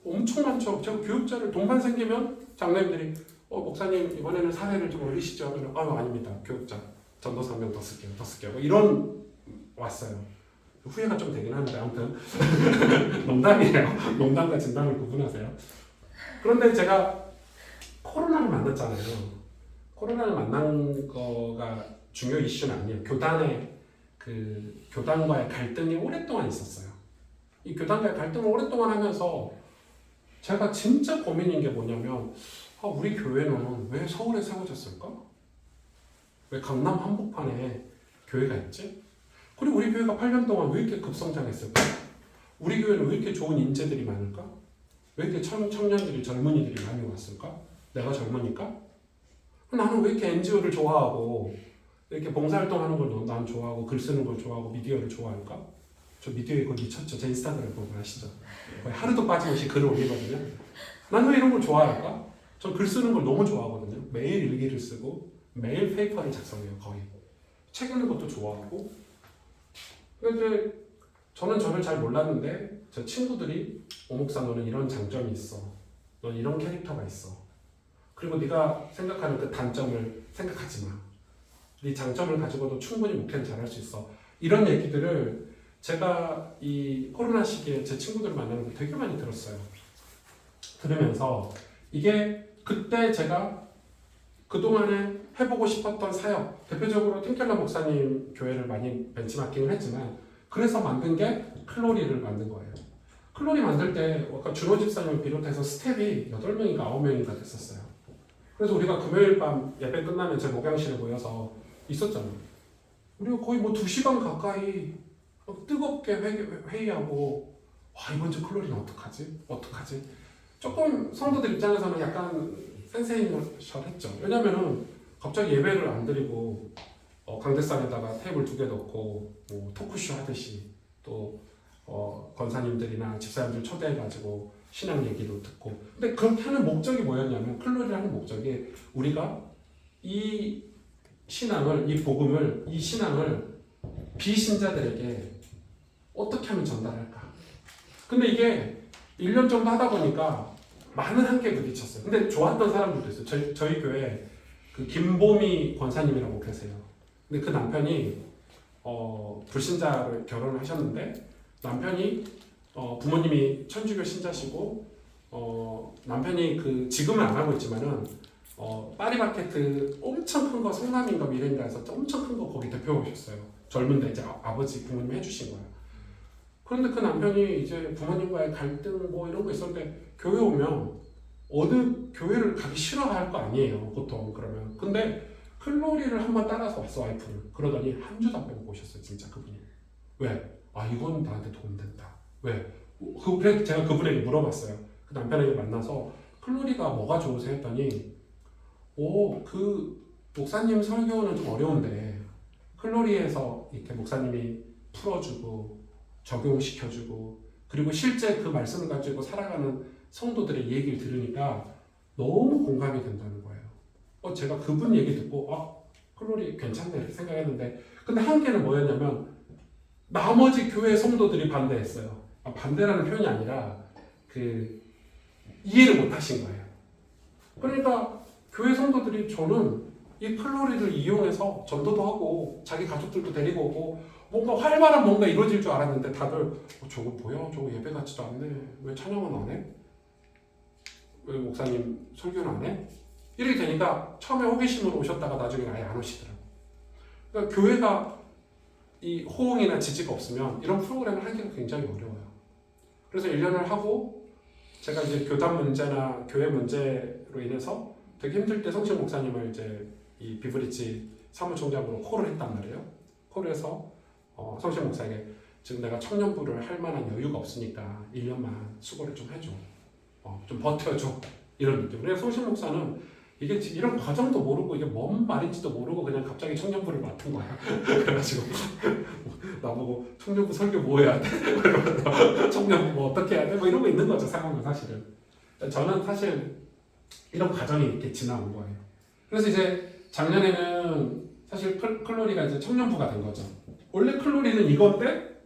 엄청 많죠. 제가 교육자를 돈만 생기면 장로님들이 목사님 이번에는 사례를 좀 올리시죠. 그러면 아닙니다. 교육자 전도사 한 명 더 쓸게요. 뭐 이런 왔어요. 후회가 좀 되긴 하는데 아무튼 농담이에요. 농담과 진담을 구분하세요. 그런데 제가 코로나를 만났잖아요. 코로나를 만난 거가 중요 이슈는 아니에요. 교단과의 갈등이 오랫동안 있었어요. 이 교단과의 갈등을 오랫동안 하면서 제가 진짜 고민인 게 뭐냐면 우리 교회는 왜 서울에 세워졌을까? 왜 강남 한복판에 교회가 있지? 그리고 우리 교회가 8년 동안 왜 이렇게 급성장했을까? 우리 교회는 왜 이렇게 좋은 인재들이 많을까? 왜 이렇게 청년들이 젊은이들이 많이 왔을까? 내가 젊으니까? 나는 왜 이렇게 NGO를 좋아하고 이렇게 봉사활동하는 걸 난 좋아하고 글 쓰는 걸 좋아하고 미디어를 좋아할까? 저 미디어에 거의 미쳤죠. 제 인스타그램 보면 아시죠? 거의 하루도 빠짐없이 글을 올리거든요. 난 왜 이런 걸 좋아할까? 전 글 쓰는 걸 너무 좋아하거든요. 매일 일기를 쓰고 매일 페이퍼를 작성해요. 거의. 책 읽는 것도 좋아하고. 근데 저는 저를 잘 몰랐는데 저 친구들이 오목사 너는 이런 장점이 있어. 넌 이런 캐릭터가 있어. 그리고 네가 생각하는 그 단점을 생각하지 마. 네 장점을 가지고도 충분히 목회는 잘할 수 있어. 이런 얘기들을 제가 이 코로나 시기에 제 친구들을 만나면서 되게 많이 들었어요. 들으면서 이게 그때 제가 그동안에 해보고 싶었던 사역, 대표적으로 팀켈러 목사님 교회를 많이 벤치마킹을 했지만 그래서 만든 게 클로리를 만든 거예요. 클로리 만들 때 아까 준호 집사님을 비롯해서 스텝이 8명인가 9명인가 됐었어요. 그래서 우리가 금요일 밤 예배 끝나면 제 목양실에 모여서 있었잖아요. 우리가 거의 뭐 2시간 가까이 뜨겁게 회의하고 이번 주 클로리는 어떡하지? 어떡하지? 조금 성도들 입장에서는 약간 센세이션했죠. 왜냐면은 갑자기 예배를 안 드리고 강대상에다가 테이블 2개 넣고 뭐 토크쇼 하듯이 또 권사님들이나 집사님들 초대해가지고 신앙 얘기도 듣고. 근데 그렇게 하는 목적이 뭐였냐면 클로리를 하는 목적이 우리가 이 신앙을, 이 복음을, 이 신앙을 비신자들에게 어떻게 하면 전달할까? 근데 이게 1년 정도 하다 보니까 많은 한계에 부딪혔어요. 근데 좋았던 사람들도 있어요. 저희 교회 그 김보미 권사님이라고 계세요. 근데 그 남편이 불신자로 결혼을 하셨는데 남편이 부모님이 천주교 신자시고 남편이 그 지금은 안 하고 있지만은 파리바게뜨 엄청 큰 거 성남인가 미래인가에서 엄청 큰 거 거기 대표 오셨어요. 젊은데 이제 아버지 부모님 해주신 거예요. 그런데 그 남편이 이제 부모님과의 갈등 뭐 이런 거 있었는데 교회 오면 어느 교회를 가기 싫어할 거 아니에요 보통. 그러면 근데 클로리를 한번 따라서 왔어 와이프를. 그러더니 한 주도 안 빼고 오셨어요 진짜 그분이. 왜? 이건 나한테 도움된다. 왜? 그래서 제가 그분에게 물어봤어요. 그 남편에게 만나서 클로리가 뭐가 좋으세요 했더니 그 목사님 설교는 좀 어려운데 클로리에서 이렇게 목사님이 풀어주고 적용시켜주고 그리고 실제 그 말씀을 가지고 살아가는 성도들의 얘기를 들으니까 너무 공감이 된다는 거예요. 제가 그분 얘기 듣고 클로리 괜찮네 이렇게 생각했는데 근데 한계는 뭐였냐면 나머지 교회 성도들이 반대했어요. 반대라는 표현이 아니라 이해를 못 하신 거예요. 그러니까 교회 성도들이 저는 이 클로리를 이용해서 전도도 하고 자기 가족들도 데리고 오고 뭔가 활발한 뭔가 이루어질 줄 알았는데 다들 저거 뭐야? 저거 예배 같지도 않네. 왜 찬양은 안 해? 왜 목사님 설교는 안 해? 이렇게 되니까 처음에 호기심으로 오셨다가 나중에 아예 안 오시더라고요. 그러니까 교회가 이 호응이나 지지가 없으면 이런 프로그램을 하기가 굉장히 어려워요. 그래서 1년을 하고 제가 이제 교단 문제나 교회 문제로 인해서 되게 힘들 때 성실 목사님을 이제 이 비브리지 사무총장으로 콜을 했단 말이에요. 콜을 해서 성실 목사에게 지금 내가 청년부를 할 만한 여유가 없으니까 1년만 수고를 좀 해줘. 좀 버텨줘. 이런 느낌. 그래서 성실 목사는 이게 이런 과정도 모르고 이게 뭔 말인지도 모르고 그냥 갑자기 청년부를 맡은 거야. 그래가지고 나보고 청년부 설교 뭐 해야 돼? 청년부 뭐 어떻게 해야 돼? 뭐 이런 거 있는 거죠 상황은 사실은. 저는 사실 이런 과정이 이렇게 지나온 거예요. 그래서 이제 작년에는 사실 클로리가 이제 청년부가 된 거죠. 원래 클로리는 이건데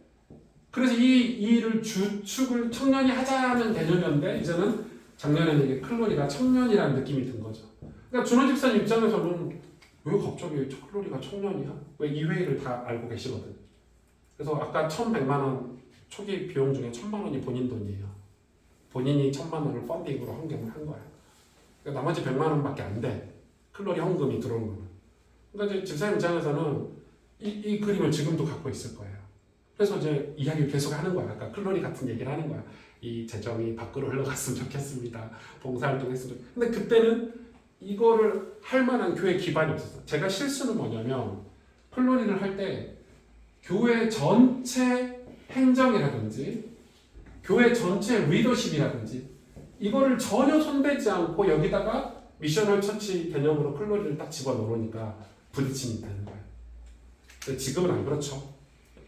그래서 이 일을 주축을 청년이 하자는 개념이었는데 이제는 작년에는 이게 클로리가 청년이라는 느낌이 든 거죠. 그러니까 준호 집사님 입장에서는 왜 갑자기 클로리가 청년이야? 왜 이 회의를 다 알고 계시거든. 그래서 아까 1,100만 원 초기 비용 중에 1,000만 원이 본인 돈이에요. 본인이 1,000만 원을 펀딩으로 헌금을 한 거야. 그러니까 나머지 100만 원밖에 안 돼. 클로리 헌금이 들어온 거는. 그러니까 이제 집사님 입장에서는 이 그림을 지금도 갖고 있을 거예요. 그래서 이제 이야기를 계속 하는 거야. 아까 클로리 같은 얘기를 하는 거야. 이 재정이 밖으로 흘러갔으면 좋겠습니다. 봉사활동했으면 좋겠습니다. 근데 그때는 이거를 할 만한 교회 기반이 없었어. 제가 실수는 뭐냐면 클로리를 할 때 교회 전체 행정이라든지 교회 전체 리더십이라든지 이거를 전혀 손대지 않고 여기다가 미셔널 처치 개념으로 클로리를 딱 집어넣으니까 부딪힘이 되는 거예요. 근데 지금은 안 그렇죠.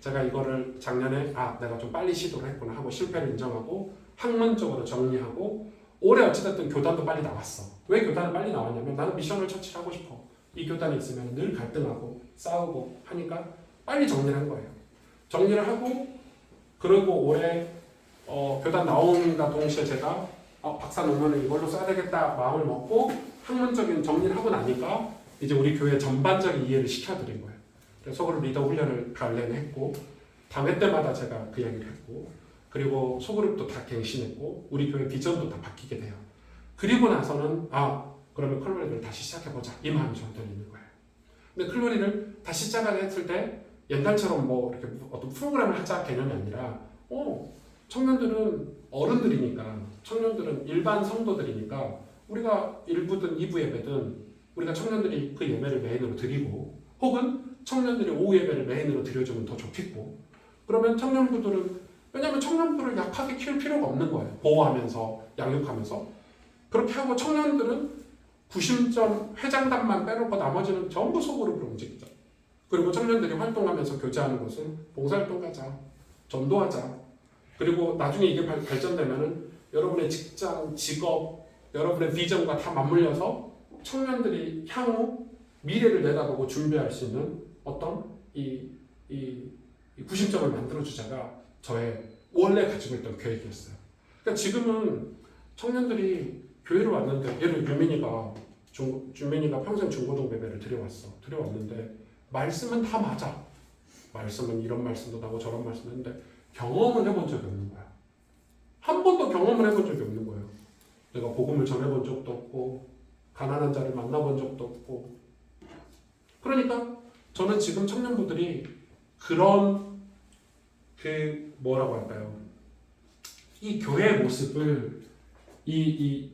제가 이거를 작년에 내가 좀 빨리 시도를 했구나 하고 실패를 인정하고 학문적으로 정리하고 올해 어찌됐든 교단도 빨리 나왔어. 왜 교단은 빨리 나왔냐면 나는 미셔널 처치를 하고 싶어. 이 교단에 있으면 늘 갈등하고 싸우고 하니까 빨리 정리를 한 거예요. 정리를 하고 그리고 올해 교단 나온과 동시에 제가 박사 논문을 이걸로 써야 되겠다 마음을 먹고 학문적인 정리를 하고 나니까 이제 우리 교회 전반적인 이해를 시켜드린 거예요. 그래서 소그룹 리더 훈련을 가을 내내 했고 당회 때마다 제가 그 이야기를 했고 그리고 소그룹도 다 갱신했고 우리 교회 비전도 다 바뀌게 돼요. 그리고 나서는 그러면 클로리를 다시 시작해보자 이 마음이 저한테는 있는 거예요. 근데 클로리를 다시 시작했을 때 옛날처럼 뭐 이렇게 어떤 프로그램을 하자 개념이 아니라 청년들은 어른들이니까 청년들은 일반 성도들이니까 우리가 1부든 2부 예배든 우리가 청년들이 그 예배를 메인으로 드리고 혹은 청년들이 오후 예배를 메인으로 드려주면 더 좋겠고 그러면 청년부들은 왜냐하면 청년부를 약하게 키울 필요가 없는 거예요. 보호하면서 양육하면서 그렇게 하고 청년들은 구심점 회장단만 빼놓고 나머지는 전부 소그룹으로 움직이죠. 그리고 청년들이 활동하면서 교제하는 것은 봉사활동 하자, 전도하자. 그리고 나중에 이게 발전되면은 여러분의 직장, 직업, 여러분의 비전과 다 맞물려서 청년들이 향후 미래를 내다보고 준비할 수 있는 어떤 이 구심점을 만들어주자가 저의 원래 가지고 있던 계획이었어요. 그러니까 지금은 청년들이 교회로 왔는데 예를 유민이가 평생 중고등 예배를 드려왔는데 말씀은 다 맞아. 말씀은 이런 말씀도 나고 저런 말씀도 했는데 경험을 해본 적이 없는 거야. 한 번도 경험을 해본 적이 없는 거예요. 내가 복음을 전해본 적도 없고 가난한 자를 만나본 적도 없고 그러니까 저는 지금 청년부들이 그런 뭐라고 할까요? 이 교회의 모습을 이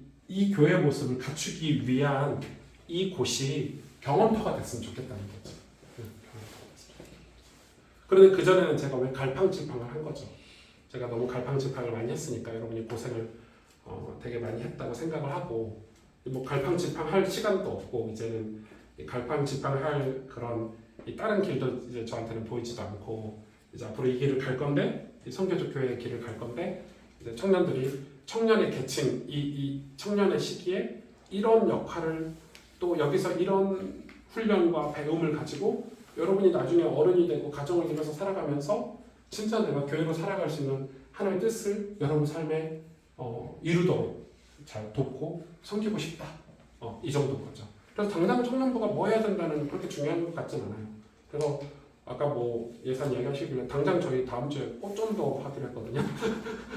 교회의 모습을 갖추기 위한 이 곳이 경험터가 됐으면 좋겠다는 거죠. 그런데 그전에는 제가 왜 갈팡질팡을 한 거죠. 제가 너무 갈팡질팡을 많이 했으니까 여러분이 고생을 되게 많이 했다고 생각을 하고 뭐 갈팡질팡할 시간도 없고 이제는 갈팡질팡할 그런 다른 길도 이제 저한테는 보이지도 않고 이제 앞으로 이 길을 갈 건데 선교적 교회의 길을 갈 건데 이제 청년의 계층 이 청년의 시기에 이런 역할을 또 여기서 이런 훈련과 배움을 가지고 여러분이 나중에 어른이 되고 가정을 이루면서 살아가면서 진짜 내가 교회로 살아갈 수 있는 하나님의 뜻을 여러분 삶에 이루도록 잘 돕고 섬기고 싶다. 이 정도인 거죠. 그래서 당장 청년부가 뭐 해야 된다는 그렇게 중요한 것 같진 않아요. 그래서 아까 뭐 예산 이야기하시길래 당장 저희 다음 주에 꽃전도 하기로 했거든요.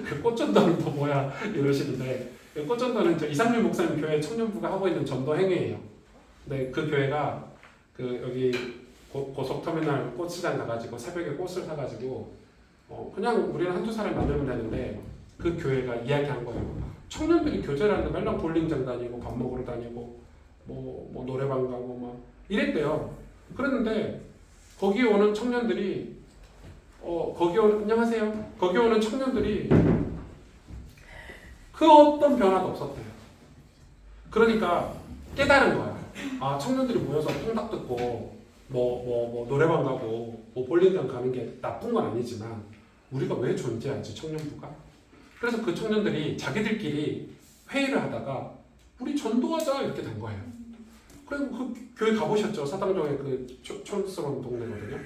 그 꽃전도는 또 뭐야 이러시는데 꽃전도는 이상민 목사님 교회 청년부가 하고 있는 전도 행위예요. 근데 그 교회가 여기 고속터미널 꽃시장 가가지고 새벽에 꽃을 사가지고 그냥 우리는 한두 사람 만들면 되는데 그 교회가 이야기한 거예요. 청년들이 교제를 하는데 맨날 볼링장 다니고 밥 먹으러 다니고 뭐 노래방 가고 막 이랬대요. 그랬는데 거기 오는 청년들이 안녕하세요. 거기 오는 청년들이 그 어떤 변화도 없었대요. 그러니까 깨달은 거야. 청년들이 모여서 통닭 듣고 뭐 노래방 가고 뭐 볼링장 가는 게 나쁜 건 아니지만 우리가 왜 존재하지 청년부가? 그래서 그 청년들이 자기들끼리 회의를 하다가 우리 전도하자 이렇게 된 거예요. 그리고 그 교회 가보셨죠? 사당동에 그 촌스러운 동네거든요.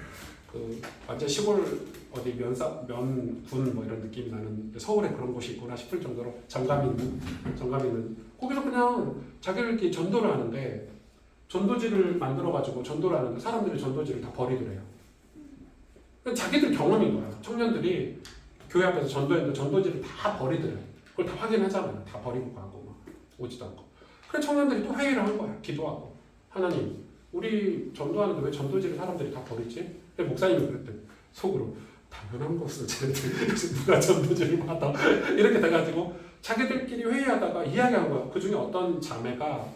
완전 시골 어디 면군 뭐 이런 느낌이 나는 서울에 그런 곳이 있구나 싶을 정도로 정감 있는 거기서 그냥 자기들끼리 전도를 하는데 전도지를 만들어가지고 전도를 하는데 사람들이 전도지를 다 버리더래요. 자기들 경험인 거야. 청년들이 교회 앞에서 전도했는데 전도지를 다 버리더래요. 그걸 다 확인하잖아요. 다 버리고 가고 막 오지도 않고. 그래 청년들이 또 회의를 한 거야. 기도하고 하나님 우리 전도하는데 왜 전도지를 사람들이 다 버리지? 목사님이 그랬대 속으로 당연한 것을 쟤네들 누가 전도지를 받아 이렇게 돼가지고 자기들끼리 회의하다가 이야기한 거야. 그 중에 어떤 자매가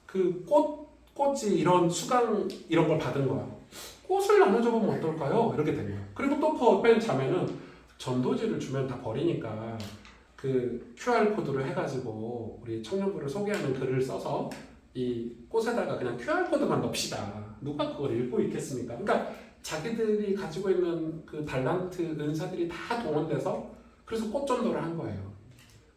그 꽃이 이런 수강 이런 걸 받은 거야. 꽃을 나눠줘보면 어떨까요? 이렇게 된 거야. 그리고 또 그 옆에 자매는 전도지를 주면 다 버리니까 그 QR코드로 해가지고 우리 청년부를 소개하는 글을 써서 이 꽃에다가 그냥 QR코드만 넣읍시다. 누가 그걸 읽고 있겠습니까? 그러니까 자기들이 가지고 있는 그 달란트, 은사들이 다 동원돼서 그래서 꽃전도를 한 거예요.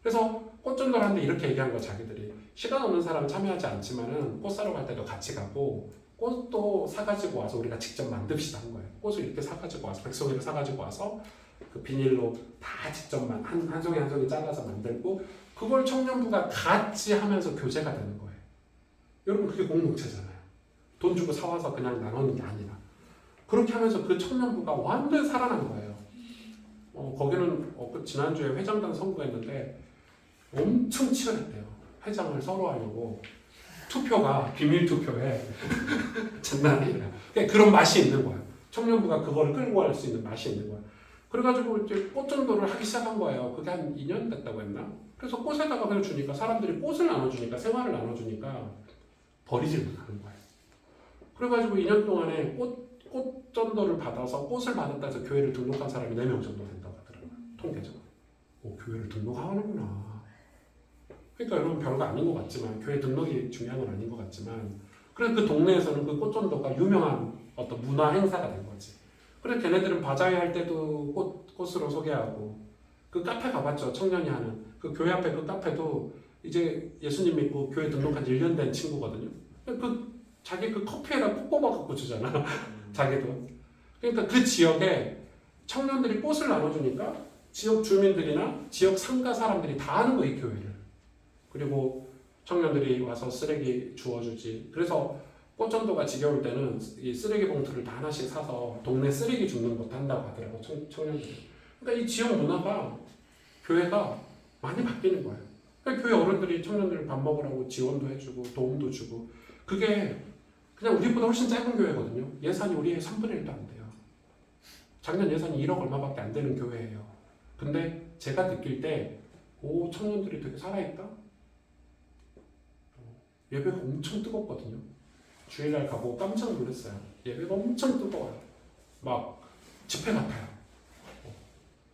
그래서 꽃전도를 하는데 이렇게 얘기한 거 자기들이 시간 없는 사람은 참여하지 않지만은 꽃 사러 갈 때도 같이 가고 꽃도 사가지고 와서 우리가 직접 만듭시다 한 거예요. 꽃을 이렇게 사가지고 와서 백송이를 사가지고 와서 그 비닐로 다 직접 한 송이 한 송이 잘라서 만들고 그걸 청년부가 같이 하면서 교제가 되는 거예요. 여러분 그게 공동체잖아요. 돈 주고 사와서 그냥 나누는 게 아니라 그렇게 하면서 그 청년부가 완전히 살아난 거예요. 거기는 지난주에 회장단 선거했는데 엄청 치열했대요. 회장을 서로 하려고 투표가 비밀 투표에 장난 아니라 그런 맛이 있는 거야. 청년부가 그거를 끌고 갈 수 있는 맛이 있는 거야. 그래가지고 이제 꽃전도를 하기 시작한 거예요. 그게 한 2년 됐다고 했나? 그래서 꽃에다가 그냥 주니까 사람들이 꽃을 나눠주니까 생화를 나눠주니까 버리질 못하는 거예요. 그래가지고 2년 동안에 꽃전도를 받아서 꽃을 받았다 해서 교회를 등록한 사람이 4명 정도 된다고 하더라고요. 통계적으로. 교회를 등록하는구나. 그러니까 여러분 별거 아닌 것 같지만 교회 등록이 중요한 건 아닌 것 같지만 그래서 그 동네에서는 그 꽃전도가 유명한 어떤 문화 행사가 된 거지. 그래서 걔네들은 바자회 할 때도 꽃으로 소개하고 그 카페 가봤죠. 청년이 하는 그 교회 앞에 그 카페도 이제 예수님 믿고 교회 등록한 지 1년 된 친구거든요. 자기 그 커피에다 꼭 뽑아 갖고 주잖아. 자기도. 그러니까 그 지역에 청년들이 꽃을 나눠주니까 지역 주민들이나 지역 상가 사람들이 다 아는 거예요, 이 교회를. 그리고 청년들이 와서 쓰레기 주워주지. 그래서 꽃전도가 지겨울 때는 이 쓰레기 봉투를 다 하나씩 사서 동네 쓰레기 줍는 것도 한다고 하더라고, 청년들이. 그러니까 이 지역 문화가 교회가 많이 바뀌는 거예요. 그러니까 교회 어른들이 청년들 밥 먹으라고 지원도 해주고 도움도 주고 그게 그냥 우리보다 훨씬 작은 교회거든요. 예산이 우리의 3분의 1도 안 돼요. 작년 예산이 1억 얼마밖에 안 되는 교회예요. 근데 제가 느낄 때 청년들이 되게 살아있다? 예배가 엄청 뜨겁거든요. 주일날 가고 깜짝 놀랐어요. 예배가 엄청 뜨거워요. 막 집회 같아요.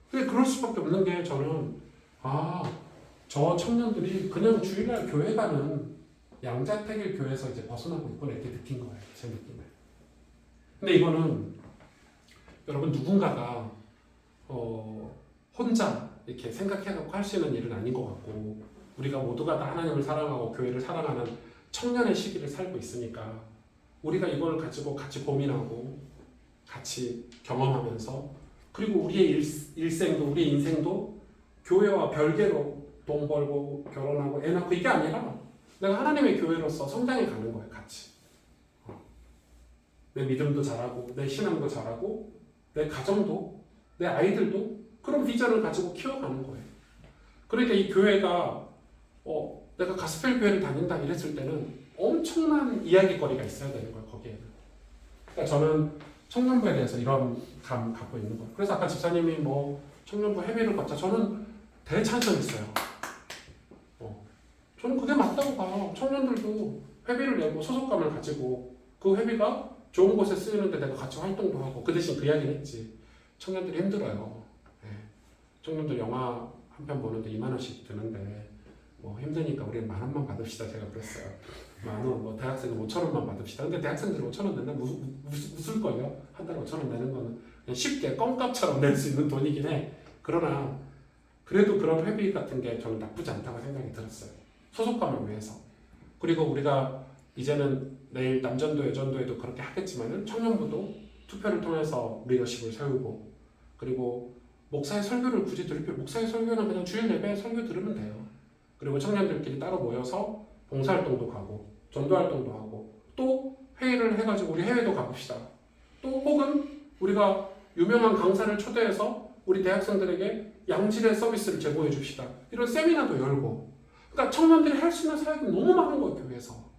근데 그럴 수밖에 없는 게 저는 저 청년들이 그냥 주일날 교회 가는 양자택일 교회에서 이제 벗어나고 있구나 이렇게 느낀 거예요. 제 느낌에. 근데 이거는 여러분 누군가가 혼자 이렇게 생각해갖고 할 수 있는 일은 아닌 것 같고 우리가 모두가 다 하나님을 사랑하고 교회를 사랑하는 청년의 시기를 살고 있으니까 우리가 이걸 가지고 같이 고민하고 같이 경험하면서 그리고 우리의 일생도 우리의 인생도 교회와 별개로 돈 벌고 결혼하고 애 낳고 이게 아니라 내가 하나님의 교회로서 성장해 가는 거예요. 같이. 내 믿음도 잘하고 내 신앙도 잘하고 내 가정도 내 아이들도 그런 비전을 가지고 키워가는 거예요. 그러니까 이 교회가 내가 가스펠 교회를 다닌다 이랬을 때는 엄청난 이야기거리가 있어야 되는 거예요. 거기에는. 그러니까 저는 청년부에 대해서 이런 감 갖고 있는 거예요. 그래서 아까 집사님이 청년부 회비를 걷자 저는 대찬성했어요. 저는 그게 맞다고 봐요. 청년들도 회비를 내고 소속감을 가지고 그 회비가 좋은 곳에 쓰이는데 내가 같이 활동도 하고 그 대신 그 이야기는 했지. 청년들이 힘들어요. 네. 청년들 영화 한 편 보는데 2만 원씩 드는데 힘드니까 우리는 10,000원만 받읍시다. 제가 그랬어요. 10,000원, 대학생은 5,000원만 받읍시다. 근데 대학생들이 5,000원 낸다 웃을걸요? 한 달에 5,000원 내는 거는 그냥 쉽게 껌값처럼 낼 수 있는 돈이긴 해. 그러나 그래도 그런 회비 같은 게 저는 나쁘지 않다고 생각이 들었어요. 소속감을 위해서. 그리고 우리가 이제는 내일 남전도 여전도에도 그렇게 하겠지만은 청년부도 투표를 통해서 리더십을 세우고 그리고 목사의 설교를 굳이 들을 필요 목사의 설교는 그냥 주일 예배 설교 들으면 돼요. 그리고 청년들끼리 따로 모여서 봉사활동도 가고 전도활동도 하고 또 회의를 해가지고 우리 해외도 가봅시다. 또 혹은 우리가 유명한 강사를 초대해서 우리 대학생들에게 양질의 서비스를 제공해 줍시다. 이런 세미나도 열고 그러니까 청년들이 할 수 있는 사역이 너무 많은 거예요. 교회에서.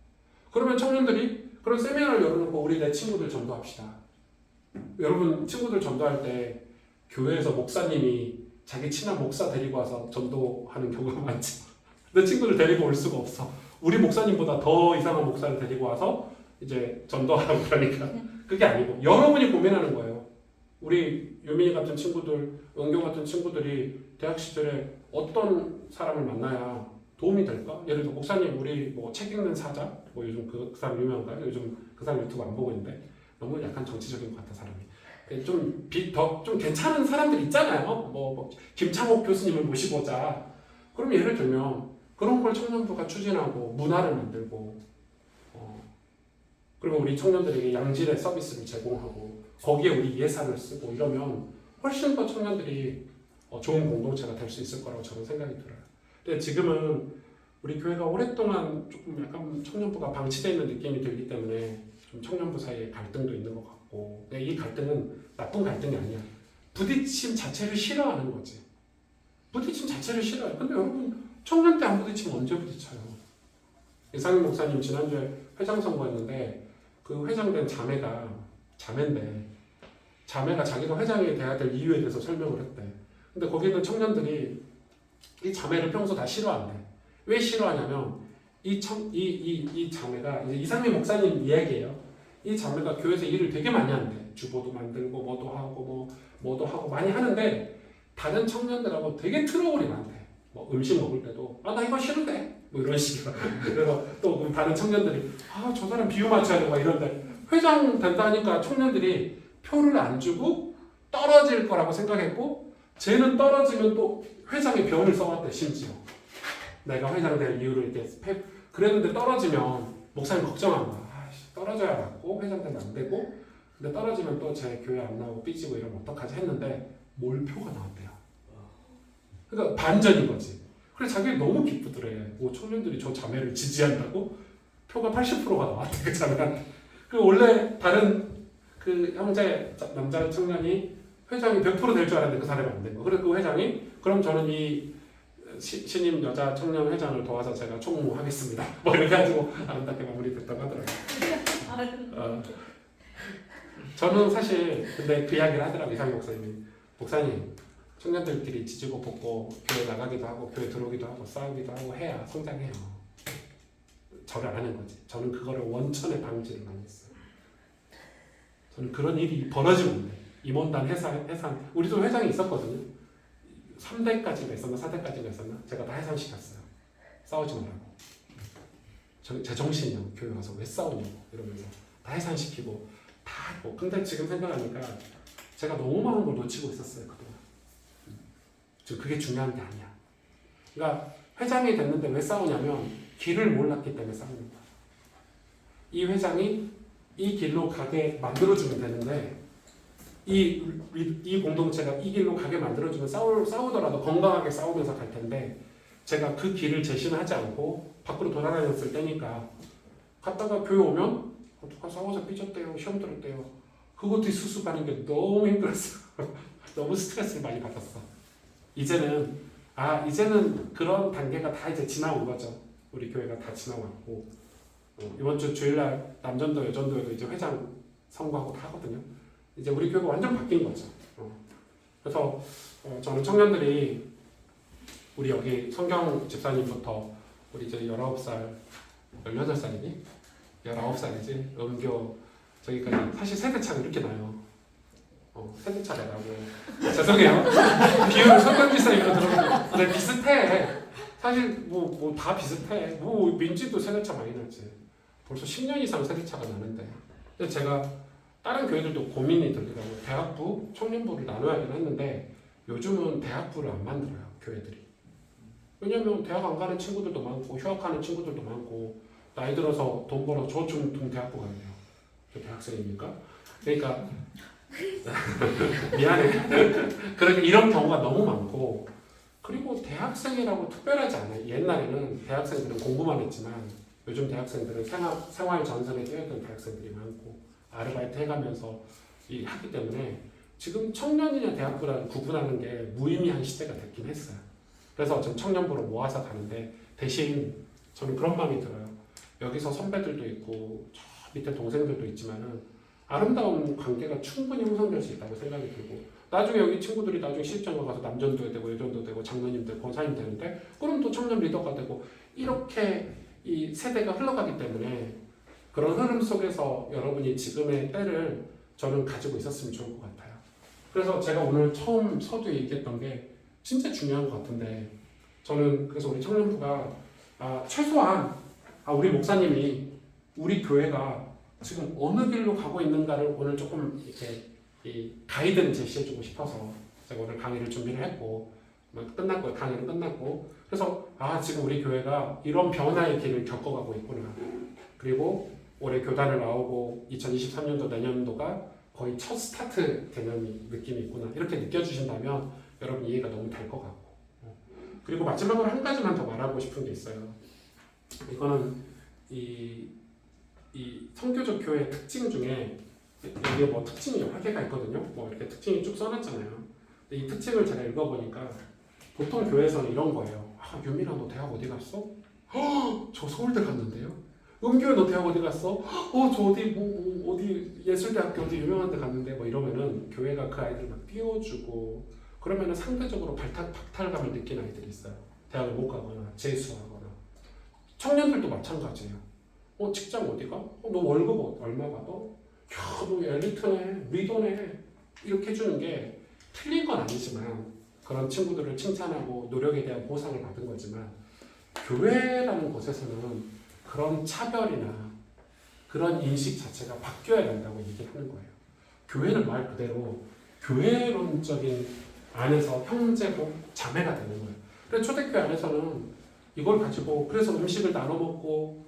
그러면 청년들이 그런 세미나를 열어놓고 우리 내 친구들 전도합시다. 여러분 친구들 전도할 때 교회에서 목사님이 자기 친한 목사 데리고 와서 전도하는 경우가 많지. 내 친구를 데리고 올 수가 없어. 우리 목사님보다 더 이상한 목사를 데리고 와서 이제 전도하라고 그러니까 그게 아니고 여러분이 고민하는 거예요. 우리 유민이 같은 친구들, 은교 같은 친구들이 대학 시절에 어떤 사람을 만나야 도움이 될까? 예를 들어 목사님 우리 뭐 책 읽는 사자 뭐 요즘 그 사람 유명한가요? 요즘 그 사람 유튜브 안 보고 있는데 너무 약간 정치적인 것 같아 사람이. 좀 괜찮은 사람들 있잖아요. 뭐 김창옥 교수님을 모시고자. 그럼 예를 들면 그런 걸 청년부가 추진하고 문화를 만들고 그리고 우리 청년들에게 양질의 서비스를 제공하고 거기에 우리 예산을 쓰고 이러면 훨씬 더 청년들이 좋은 공동체가 될 수 있을 거라고 저는 생각이 들어요. 근데 지금은 우리 교회가 오랫동안 조금 약간 청년부가 방치되어 있는 느낌이 들기 때문에 좀 청년부 사이에 갈등도 있는 것 같고 근데 이 갈등은 나쁜 갈등이 아니야. 부딪힘 자체를 싫어하는 거지. 부딪힘 자체를 싫어해요. 근데 여러분 청년 때 안 부딪히면 언제 부딪혀요? 이상민 목사님 지난주에 회장 선거했는데 그 회장된 자매인데 자매가 자기가 회장이 돼야 될 이유에 대해서 설명을 했대. 근데 거기 있는 청년들이 이 자매를 평소 다 싫어한대. 왜 싫어하냐면 이 자매가 이제 이상민 목사님 이야기예요. 이 자매가 교회에서 일을 되게 많이 한대. 주보도 만들고 뭐도 하고 많이 하는데 다른 청년들하고 되게 트러블이 많대. 뭐 음식 먹을 때도 나 이거 싫은데 뭐 이런 식으로. 그래서 또 다른 청년들이 저 사람 비유 맞춰야 되고 막 이런데 회장 된다 하니까 청년들이 표를 안 주고 떨어질 거라고 생각했고 쟤는 떨어지면 또 회장의 병을 써왔대. 심지어 내가 회장 될 이유를 이렇게 그랬는데 떨어지면 목사님 걱정한 거야. 떨어져야 맞고 회장 되면 안 되고 근데 떨어지면 또 제 교회 안 나오고 삐지고 이러면 어떡하지 했는데 몰표가 나왔대요. 그러니까 반전인 거지. 그래서 자기 너무 기쁘더래. 청년들이 저 자매를 지지한다고 표가 80%가 나왔대 그 자매한테. 그 원래 다른 그 형제 남자 청년이 회장이 100% 될 줄 알았는데 그 사람이 안 된 거. 그래서 그 회장이 그럼 저는 이 신임 여자 청년 회장을 도와서 제가 총무하겠습니다. 뭐 이렇게 가지고 아름답게 마무리됐다고 하더라고요. 저는 사실 근데 그 이야기를 하더라고요. 이상희 목사님 청년들끼리 지지고 볶고 교회 나가기도 하고 교회 들어오기도 하고 싸우기도 하고 해야 성장해요. 저를 안 하는 거지. 저는 그거를 원천에 방지를 많이 했어요. 저는 그런 일이 벌어지면 안 돼. 임원단 해산 우리도 회장이 있었거든요. 3대까지가 있었나 4대까지가 있었나 제가 다 해산시켰어요. 싸우지 말라고. 제 정신이요. 교회 가서 왜 싸우냐고 이러면서 다 해산시키고 다 하고. 근데 지금 생각하니까 제가 너무 많은 걸 놓치고 있었어요 그동안. 그게 중요한 게 아니야. 그러니까 회장이 됐는데 왜 싸우냐면 길을 몰랐기 때문에 싸우는 거야. 이 회장이 이 길로 가게 만들어주면 되는데 이 공동체가 이 길로 가게 만들어주면 싸우더라도 건강하게 싸우면서 갈 텐데 제가 그 길을 제시는 하지 않고 밖으로 돌아다녔을 때니까 갔다가 교회 오면 누가 싸워서 삐졌대요. 시험 들었대요. 그거 뒤수습 하는 게 너무 힘들었어. 너무 스트레스를 많이 받았어. 이제는 그런 단계가 다 이제 지나온 거죠. 우리 교회가 다 지나왔고 이번 주 주일날 남전도 여전도에도 이제 회장 선거하고 다 하거든요. 이제 우리 교회가 완전 바뀐 거죠. 그래서 저는 청년들이 우리 여기 성경 집사님부터 우리 이제 19살, 18살이니? 19살이지? 음교 저기까지 사실 세대차가 이렇게 나요. 세대차가 나고 죄송해요. 비율을 성경 집사님으로 들어보면 근데 비슷해. 사실 뭐 다 비슷해. 뭐 민지도 세대차 많이 나지. 벌써 10년 이상 세대차가 나는데. 근데 제가 다른 교회들도 고민이 들더라고요. 대학부, 청년부를 나눠야긴 했는데 요즘은 대학부를 안 만들어요. 교회들이. 왜냐면 대학 안 가는 친구들도 많고 휴학하는 친구들도 많고 나이 들어서 돈 벌어 저 좀 대학부 가야 돼요. 저 대학생입니까? 그러니까 미안해. 그러니까 이런 경우가 너무 많고 그리고 대학생이라고 특별하지 않아요. 옛날에는 대학생들은 공부만 했지만 요즘 대학생들은 생활 전선에 뛰어든 대학생들이 많고 아르바이트 해가면서 하기 때문에 지금 청년이냐 대학부라는 구분하는 게 무의미한 시대가 됐긴 했어요. 그래서 좀 청년부로 모아서 가는데 대신 저는 그런 마음이 들어요. 여기서 선배들도 있고 저 밑에 동생들도 있지만은 아름다운 관계가 충분히 형성될 수 있다고 생각이 들고 나중에 여기 친구들이 나중에 시집장가 가서 남전도 되고 여전도 되고 장로님 되고 권사님 되는데 그럼 또 청년 리더가 되고 이렇게 이 세대가 흘러가기 때문에 그런 흐름 속에서 여러분이 지금의 때를 저는 가지고 있었으면 좋을 것 같아요. 그래서 제가 오늘 처음 서두에 얘기했던 게 진짜 중요한 것 같은데 저는 그래서 우리 청년부가 최소한 우리 목사님이 우리 교회가 지금 어느 길로 가고 있는가를 오늘 조금 이렇게 이 가이드를 제시해주고 싶어서 제가 오늘 강의를 준비를 했고 끝났고 강의는 끝났고 그래서 지금 우리 교회가 이런 변화의 길을 겪어가고 있구나. 그리고 올해 교단을 나오고 2023년도 내년도가 거의 첫 스타트 개념이 느낌이 있구나. 이렇게 느껴주신다면 여러분 이해가 너무 될 것 같고 그리고 마지막으로 한 가지만 더 말하고 싶은 게 있어요. 이거는 이 선교적 교회의 특징 중에 이게 뭐 특징이 여러 개가 있거든요. 뭐 이렇게 특징이 쭉 써놨잖아요. 근데 이 특징을 제가 읽어보니까 보통 교회에서는 이런 거예요. 유민아 너 대학 어디 갔어? 저 서울대 갔는데요. 은교야 너 대학 어디 갔어? 저 어디 어디 예술대학교 어디 유명한 데 갔는데 뭐 이러면은 교회가 그 아이들 막 띄워주고 그러면은 상대적으로 박탈감을 느끼는 아이들이 있어요. 대학을 못 가거나 재수하거나 청년들도 마찬가지예요. 직장 어디가? 너 월급 얼마 받아? 야, 너 엘리트네, 리더네 이렇게 해주는 게 틀린 건 아니지만 그런 친구들을 칭찬하고 노력에 대한 보상을 받은 거지만 교회라는 곳에서는 그런 차별이나 그런 인식 자체가 바뀌어야 된다고 얘기하는 거예요. 교회는 말 그대로 교회론적인 안에서 형제고 자매가 되는 거예요. 그래서 초대교회 안에서는 이걸 가지고 그래서 음식을 나눠 먹고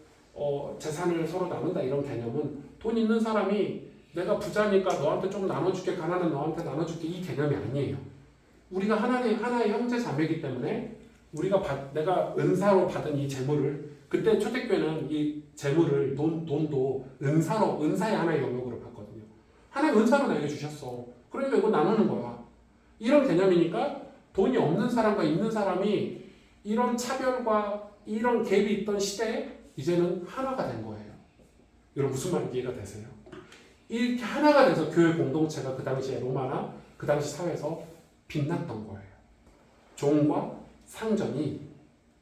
재산을 서로 나눈다 이런 개념은 돈 있는 사람이 내가 부자니까 너한테 좀 나눠줄게 가난한 너한테 나눠줄게 이 개념이 아니에요. 우리가 하나의 형제 자매이기 때문에 내가 은사로 받은 이 재물을 그때 초대교회는 이 재물을 돈도 은사의 하나의 영역으로 봤거든요. 하나의 은사로 내게 주셨어. 그러니까 이거 나누는 거야. 이런 개념이니까 돈이 없는 사람과 있는 사람이 이런 차별과 이런 갭이 있던 시대에 이제는 하나가 된 거예요. 여러분 무슨 말인지 이해가 되세요? 이렇게 하나가 돼서 교회 공동체가 그 당시에 로마나 그 당시 사회에서 빛났던 거예요. 종과 상전이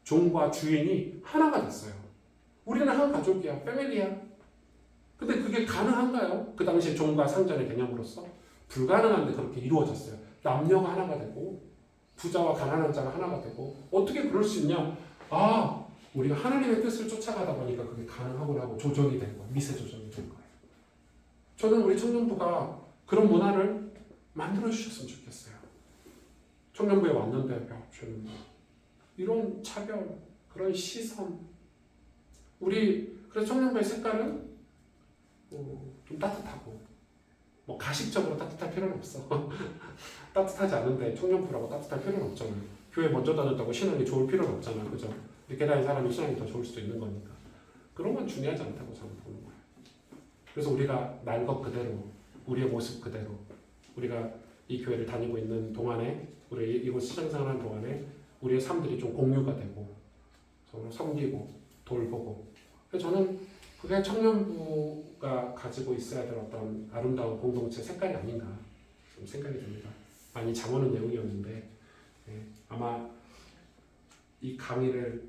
종과 주인이 하나가 됐어요. 우리는 한 가족이야, 패밀리야. 근데 그게 가능한가요? 그 당시에 종과 상전의 개념으로서 불가능한데 그렇게 이루어졌어요. 남녀가 하나가 되고 부자와 가난한 자가 하나가 되고 어떻게 그럴 수 있냐? 우리가 하나님의 뜻을 쫓아가다 보니까 그게 가능하구나 하고 조정이 된 거예요. 미세 조정이 된 거예요. 저는 우리 청년부가 그런 문화를 만들어 주셨으면 좋겠어요. 청년부에 왔는데 저는 이런 차별, 그런 시선 그래서 청년부의 색깔은 좀 따뜻하고 뭐 가식적으로 따뜻할 필요는 없어. 따뜻하지 않은데 청년부라고 따뜻할 필요는 없잖아요. 교회 먼저 다녔다고 신앙이 좋을 필요는 없잖아. 그죠? 늦게 다닌 사람이 신앙이 더 좋을 수도 있는 거니까. 그런 건 중요하지 않다고 저는 보는 거예요. 그래서 우리가 날 것 그대로, 우리의 모습 그대로, 우리가 이 교회를 다니고 있는 동안에, 우리 이곳 시장생활하는 동안에 우리의 삶들이 좀 공유가 되고 서로 섬기고 돌보고. 그래서 저는 그게 청년부가 가지고 있어야 될 어떤 아름다운 공동체 색깔이 아닌가 좀 생각이 듭니다. 많이 잠오는 내용이었는데 아마 이 강의를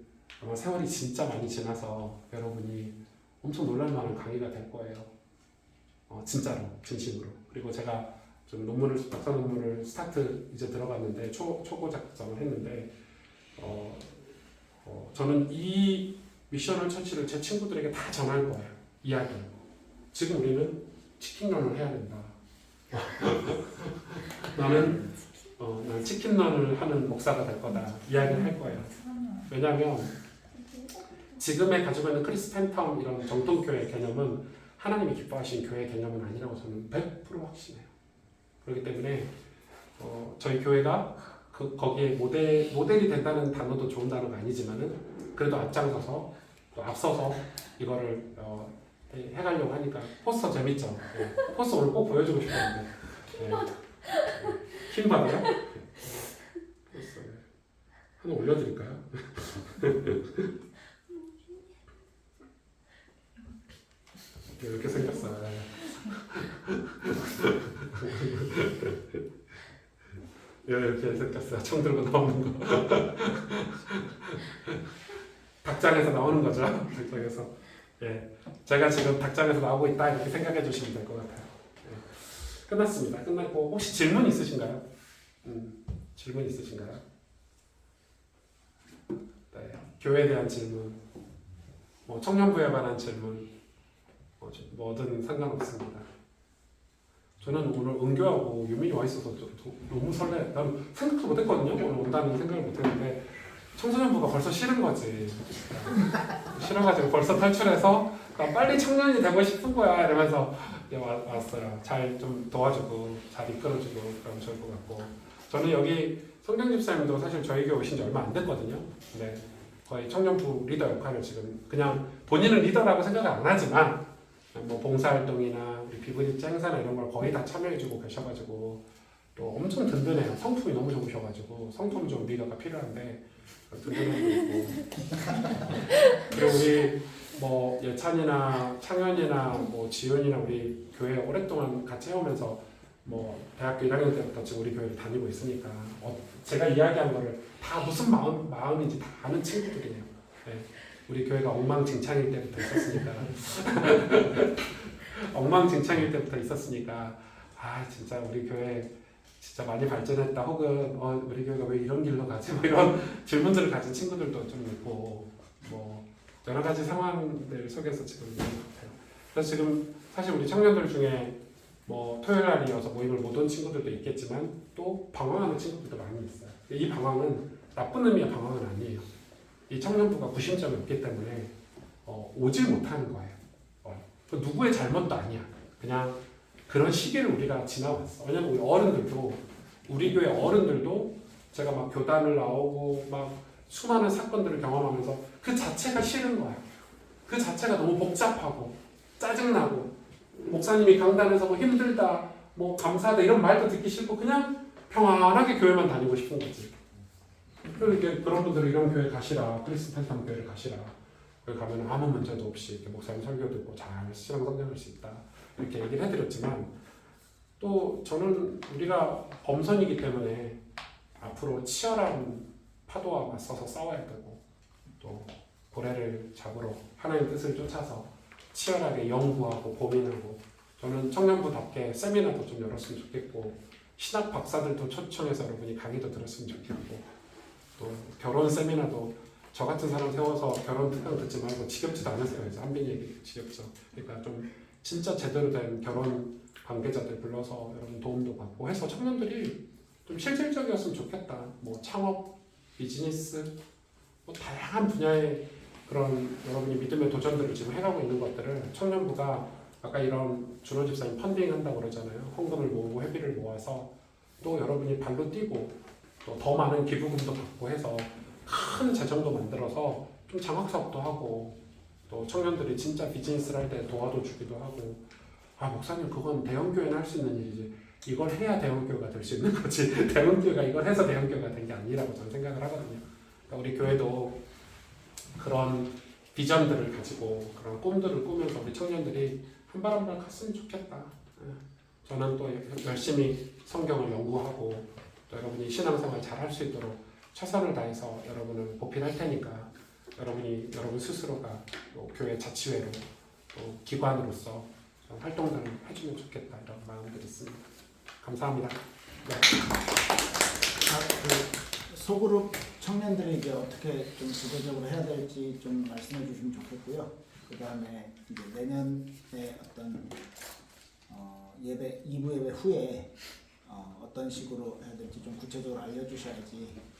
세월이 진짜 많이 지나서 여러분이 엄청 놀랄만한 강의가 될 거예요. 진짜로, 진심으로. 그리고 제가 좀 박사 논문을 스타트 이제 들어갔는데 초고 작성을 했는데 저는 이 미셔널 처치를 제 친구들에게 다 전할 거예요. 이야기. 지금 우리는 치킨런을 해야 된다. 나는 치킨런을 하는 목사가 될 거다. 이야기를 할 거예요. 왜냐하면 지금의 가지고 있는 크리스 팬텀 이런 정통교회 개념은 하나님이 기뻐하신 교회 개념은 아니라고 저는 100% 확신해요. 그렇기 때문에 저희 교회가 거기에 모델이 된다는 단어도 좋은 단어가 아니지만은 그래도 앞서서 이거를 해가려고 하니까 포스터 재밌죠? 네. 포스터 오늘 꼭 보여주고 싶었는데 킹받아요? 포스터 하나 올려드릴까요? 이렇게 생겼어요. 개새꼈어요. 총 들고 나오는 거. 닭장에서 나오는 거죠. 닭장에서. 예, 제가 지금 닭장에서 나오고 있다 이렇게 생각해 주시면 될 것 같아요. 예. 끝났습니다. 끝났고 혹시 질문 있으신가요? 질문 있으신가요? 네, 교회에 대한 질문, 뭐 청년부에 관한 질문, 뭐든 상관없습니다. 저는 오늘 은교하고 유민이 와 있어서 너무 설레. 난 생각도 못했거든요. 오늘 온다는 생각을 못했는데 청소년부가 벌써 싫은 거지. 싫어가지고 벌써 탈출해서 나 빨리 청년이 되고 싶은 거야 이러면서 왔어요. 잘 좀 도와주고 잘 이끌어주고 그러면 좋을 것 같고, 저는 여기 성경 집사님도 사실 저희 교회 오신 지 얼마 안 됐거든요. 근데 거의 청년부 리더 역할을 지금 그냥 본인은 리더라고 생각을 안 하지만 뭐 봉사활동이나 비브리지 행사나 이런 걸 거의 다 참여해주고 계셔가지고 또 엄청 든든해요. 성품이 너무 좋으셔가지고 성품 좋은 리더가 필요한데 든든하고 있고, 그리고 우리 뭐 예찬이나 창현이나 뭐 지훈이나 우리 교회 오랫동안 같이 해오면서 뭐 대학교 1학년 때부터 지금 우리 교회를 다니고 있으니까 제가 이야기한 거를 다 무슨 마음인지 다 아는 친구들이에요. 네. 우리 교회가 엉망진창일 때부터 있었으니까 엉망진창일 때부터 있었으니까 아 진짜 우리 교회 진짜 많이 발전했다, 혹은 우리 교회가 왜 이런 길로 가지, 뭐 이런 질문들을 가진 친구들도 좀 있고, 뭐 여러 가지 상황들 속에서 지금 있는 것 같아요. 그래서 지금 사실 우리 청년들 중에 뭐 토요일 날이어서 모임을 못 온 친구들도 있겠지만 또 방황하는 친구들도 많이 있어요. 이 방황은 나쁜 의미의 방황은 아니에요. 이 청년부가 구심점이 없기 때문에 오질 못하는 거예요. 누구의 잘못도 아니야. 그냥 그런 시기를 우리가 지나왔어. 왜냐면 우리 교회 어른들도 제가 막 교단을 나오고 막 수많은 사건들을 경험하면서 그 자체가 싫은 거야. 그 자체가 너무 복잡하고 짜증나고 목사님이 강단에서 뭐 힘들다, 뭐 감사하다 이런 말도 듣기 싫고 그냥 평안하게 교회만 다니고 싶은 거지. 그러니까 그런 분들은 이런 교회 가시라, 크리스펜삼 교회를 가시라. 거기 가면 아무 문제도 없이 이렇게 목사님 설교 듣고 잘 신앙 성장할 수 있다 이렇게 얘기를 해드렸지만, 또 저는 우리가 범선이기 때문에 앞으로 치열한 파도와 맞서서 싸워야 되고 또 고래를 잡으러 하나님의 뜻을 쫓아서 치열하게 연구하고 고민하고, 저는 청년부답게 세미나도 좀 열었으면 좋겠고 신학 박사들도 초청해서 여러분이 강의도 들었으면 좋겠고, 또 결혼 세미나도 저 같은 사람 세워서 결혼 특강 듣지 말고 지겹지도 않으세요. 이제 한빈이 얘기 지겹죠. 그러니까 좀 진짜 제대로 된 결혼 관계자들 불러서 여러분 도움도 받고 해서 청년들이 좀 실질적이었으면 좋겠다. 뭐 창업, 비즈니스, 뭐 다양한 분야의 그런 여러분이 믿음의 도전들을 지금 해가고 있는 것들을 청년부가 아까 이런 준호 집사님 펀딩 한다고 그러잖아요. 헌금을 모으고 회비를 모아서 또 여러분이 발로 뛰고 또 더 많은 기부금도 받고 해서 큰 재정도 만들어서 좀 장학사업도 하고 또 청년들이 진짜 비즈니스를 할 때 도와주기도 하고, 아 목사님 그건 대형교회는 할 수 있는 일이지 이걸 해야 대형교회가 될 수 있는 거지 대형교회가 이걸 해서 대형교회가 된 게 아니라고 저는 생각을 하거든요. 그러니까 우리 교회도 그런 비전들을 가지고 그런 꿈들을 꾸면서 우리 청년들이 한 발 한 발 갔으면 좋겠다. 저는 또 열심히 성경을 연구하고 또 여러분이 신앙생활 잘 할 수 있도록 최선을 다해서 여러분을 보필할 테니까 여러분이 여러분 스스로가 또 교회 자치회로 또 기관으로서 활동들을 해주면 좋겠다 이런 마음들이 있습니다. 감사합니다. 네. 소그룹 청년들이 이제 어떻게 좀 구체적으로 해야 될지 좀 말씀해 주시면 좋겠고요. 그 다음에 이제 내년에 어떤 예배 2부 예배 후에 어떤 식으로 해야 될지 좀 구체적으로 알려주셔야지.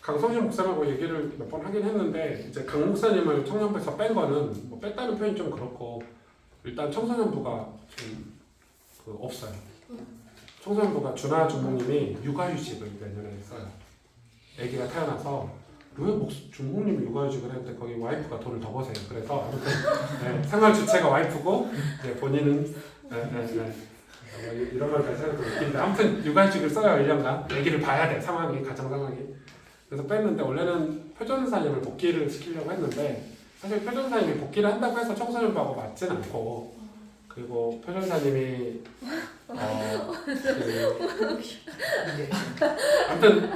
강성진 목사님하고 얘기를 몇 번 하긴 했는데 이제 강 목사님을 청년부에서 뺀 거는 뭐 뺐다는 표현이 좀 그렇고 일단 청소년부가 좀 없어요. 청소년부가 준하 주목님이 육아휴직을 내년에 했어요. 아기가 태어나서 왜 주목님이 육아휴직을 했는데 거기 와이프가 돈을 더 버세요. 그래서 아무튼 네, 생활 주체가 와이프고 이제 본인은 이런 말까지 해도 웃긴데 아무튼 육아휴직을 써요. 1년간 아기를 봐야 돼. 상황이 가정 상황이. 그래서 뺐는데 원래는 표전사님을 복귀를 시키려고 했는데 사실 표전사님이 복귀를 한다고 해서 청소년부하고 맞진 않고, 그리고 표전사님이 이게 아무튼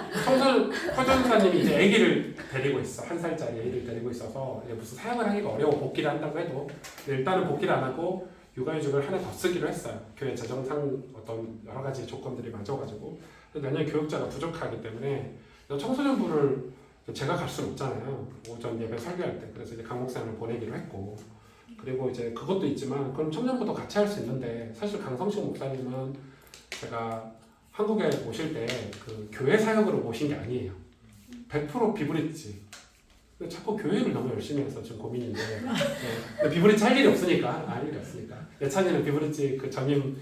허전사님이 이제 아기를 데리고 있어. 1살짜리 아기를 데리고 있어서 이제 무슨 사역을 하기가 어려워. 복귀를 한다고 해도 일단은 복귀를 안 하고 육아휴직을 하나 더 쓰기로 했어요. 교회 재정상 어떤 여러 가지 조건들이 맞아가지고 내년 교육자가 부족하기 때문에 청소년부를 제가 갈 수는 없잖아요. 오전 예배 설교할 때. 그래서 이제 강 목사님을 보내기로 했고, 그리고 이제 그것도 있지만 그럼 청년부도 같이 할 수 있는데, 사실 강성식 목사님은 제가 한국에 오실 때 그 교회 사역으로 모신 게 아니에요. 100% 비브리지. 자꾸 교회를 너무 열심히 해서 지금 고민인데, 근데 비브리지 할 일이 없으니까, 예찬이는 비브리지 그 전임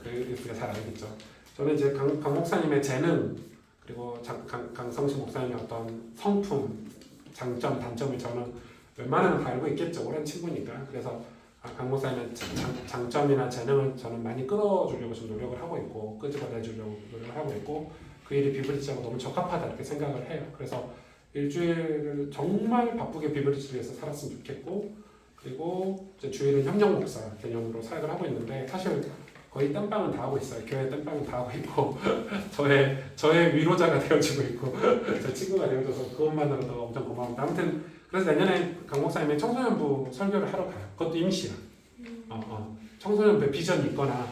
우리가 잘 알겠죠. 저는 이제 강 목사님의 재능, 그리고 강성식 목사님의 어떤 성품, 장점, 단점을 저는 웬만하면 다 알고 있겠죠. 오랜 친구니까. 그래서 강 목사님의 장점이나 재능을 저는 많이 끌어주려고 좀 노력을 하고 있고, 끄집어내주려고 노력을 하고 있고, 그 일이 비브리지하고 너무 적합하다 이렇게 생각을 해요. 그래서 일주일을 정말 바쁘게 비브리지를 위해서 살았으면 좋겠고, 그리고 이제 주일은 협력 목사 개념으로 사역을 하고 있는데, 사실 거의 땜빵은 다 하고 있어요. 교회 땜빵은 다 하고 있고 저의 위로자가 되어주고 있고 제 친구가 되어줘서 그것만으로도 엄청 고마운데, 아무튼 그래서 내년에 강 목사님의 청소년부 설교를 하러 가요. 그것도 임시야. 청소년부에 비전이 있거나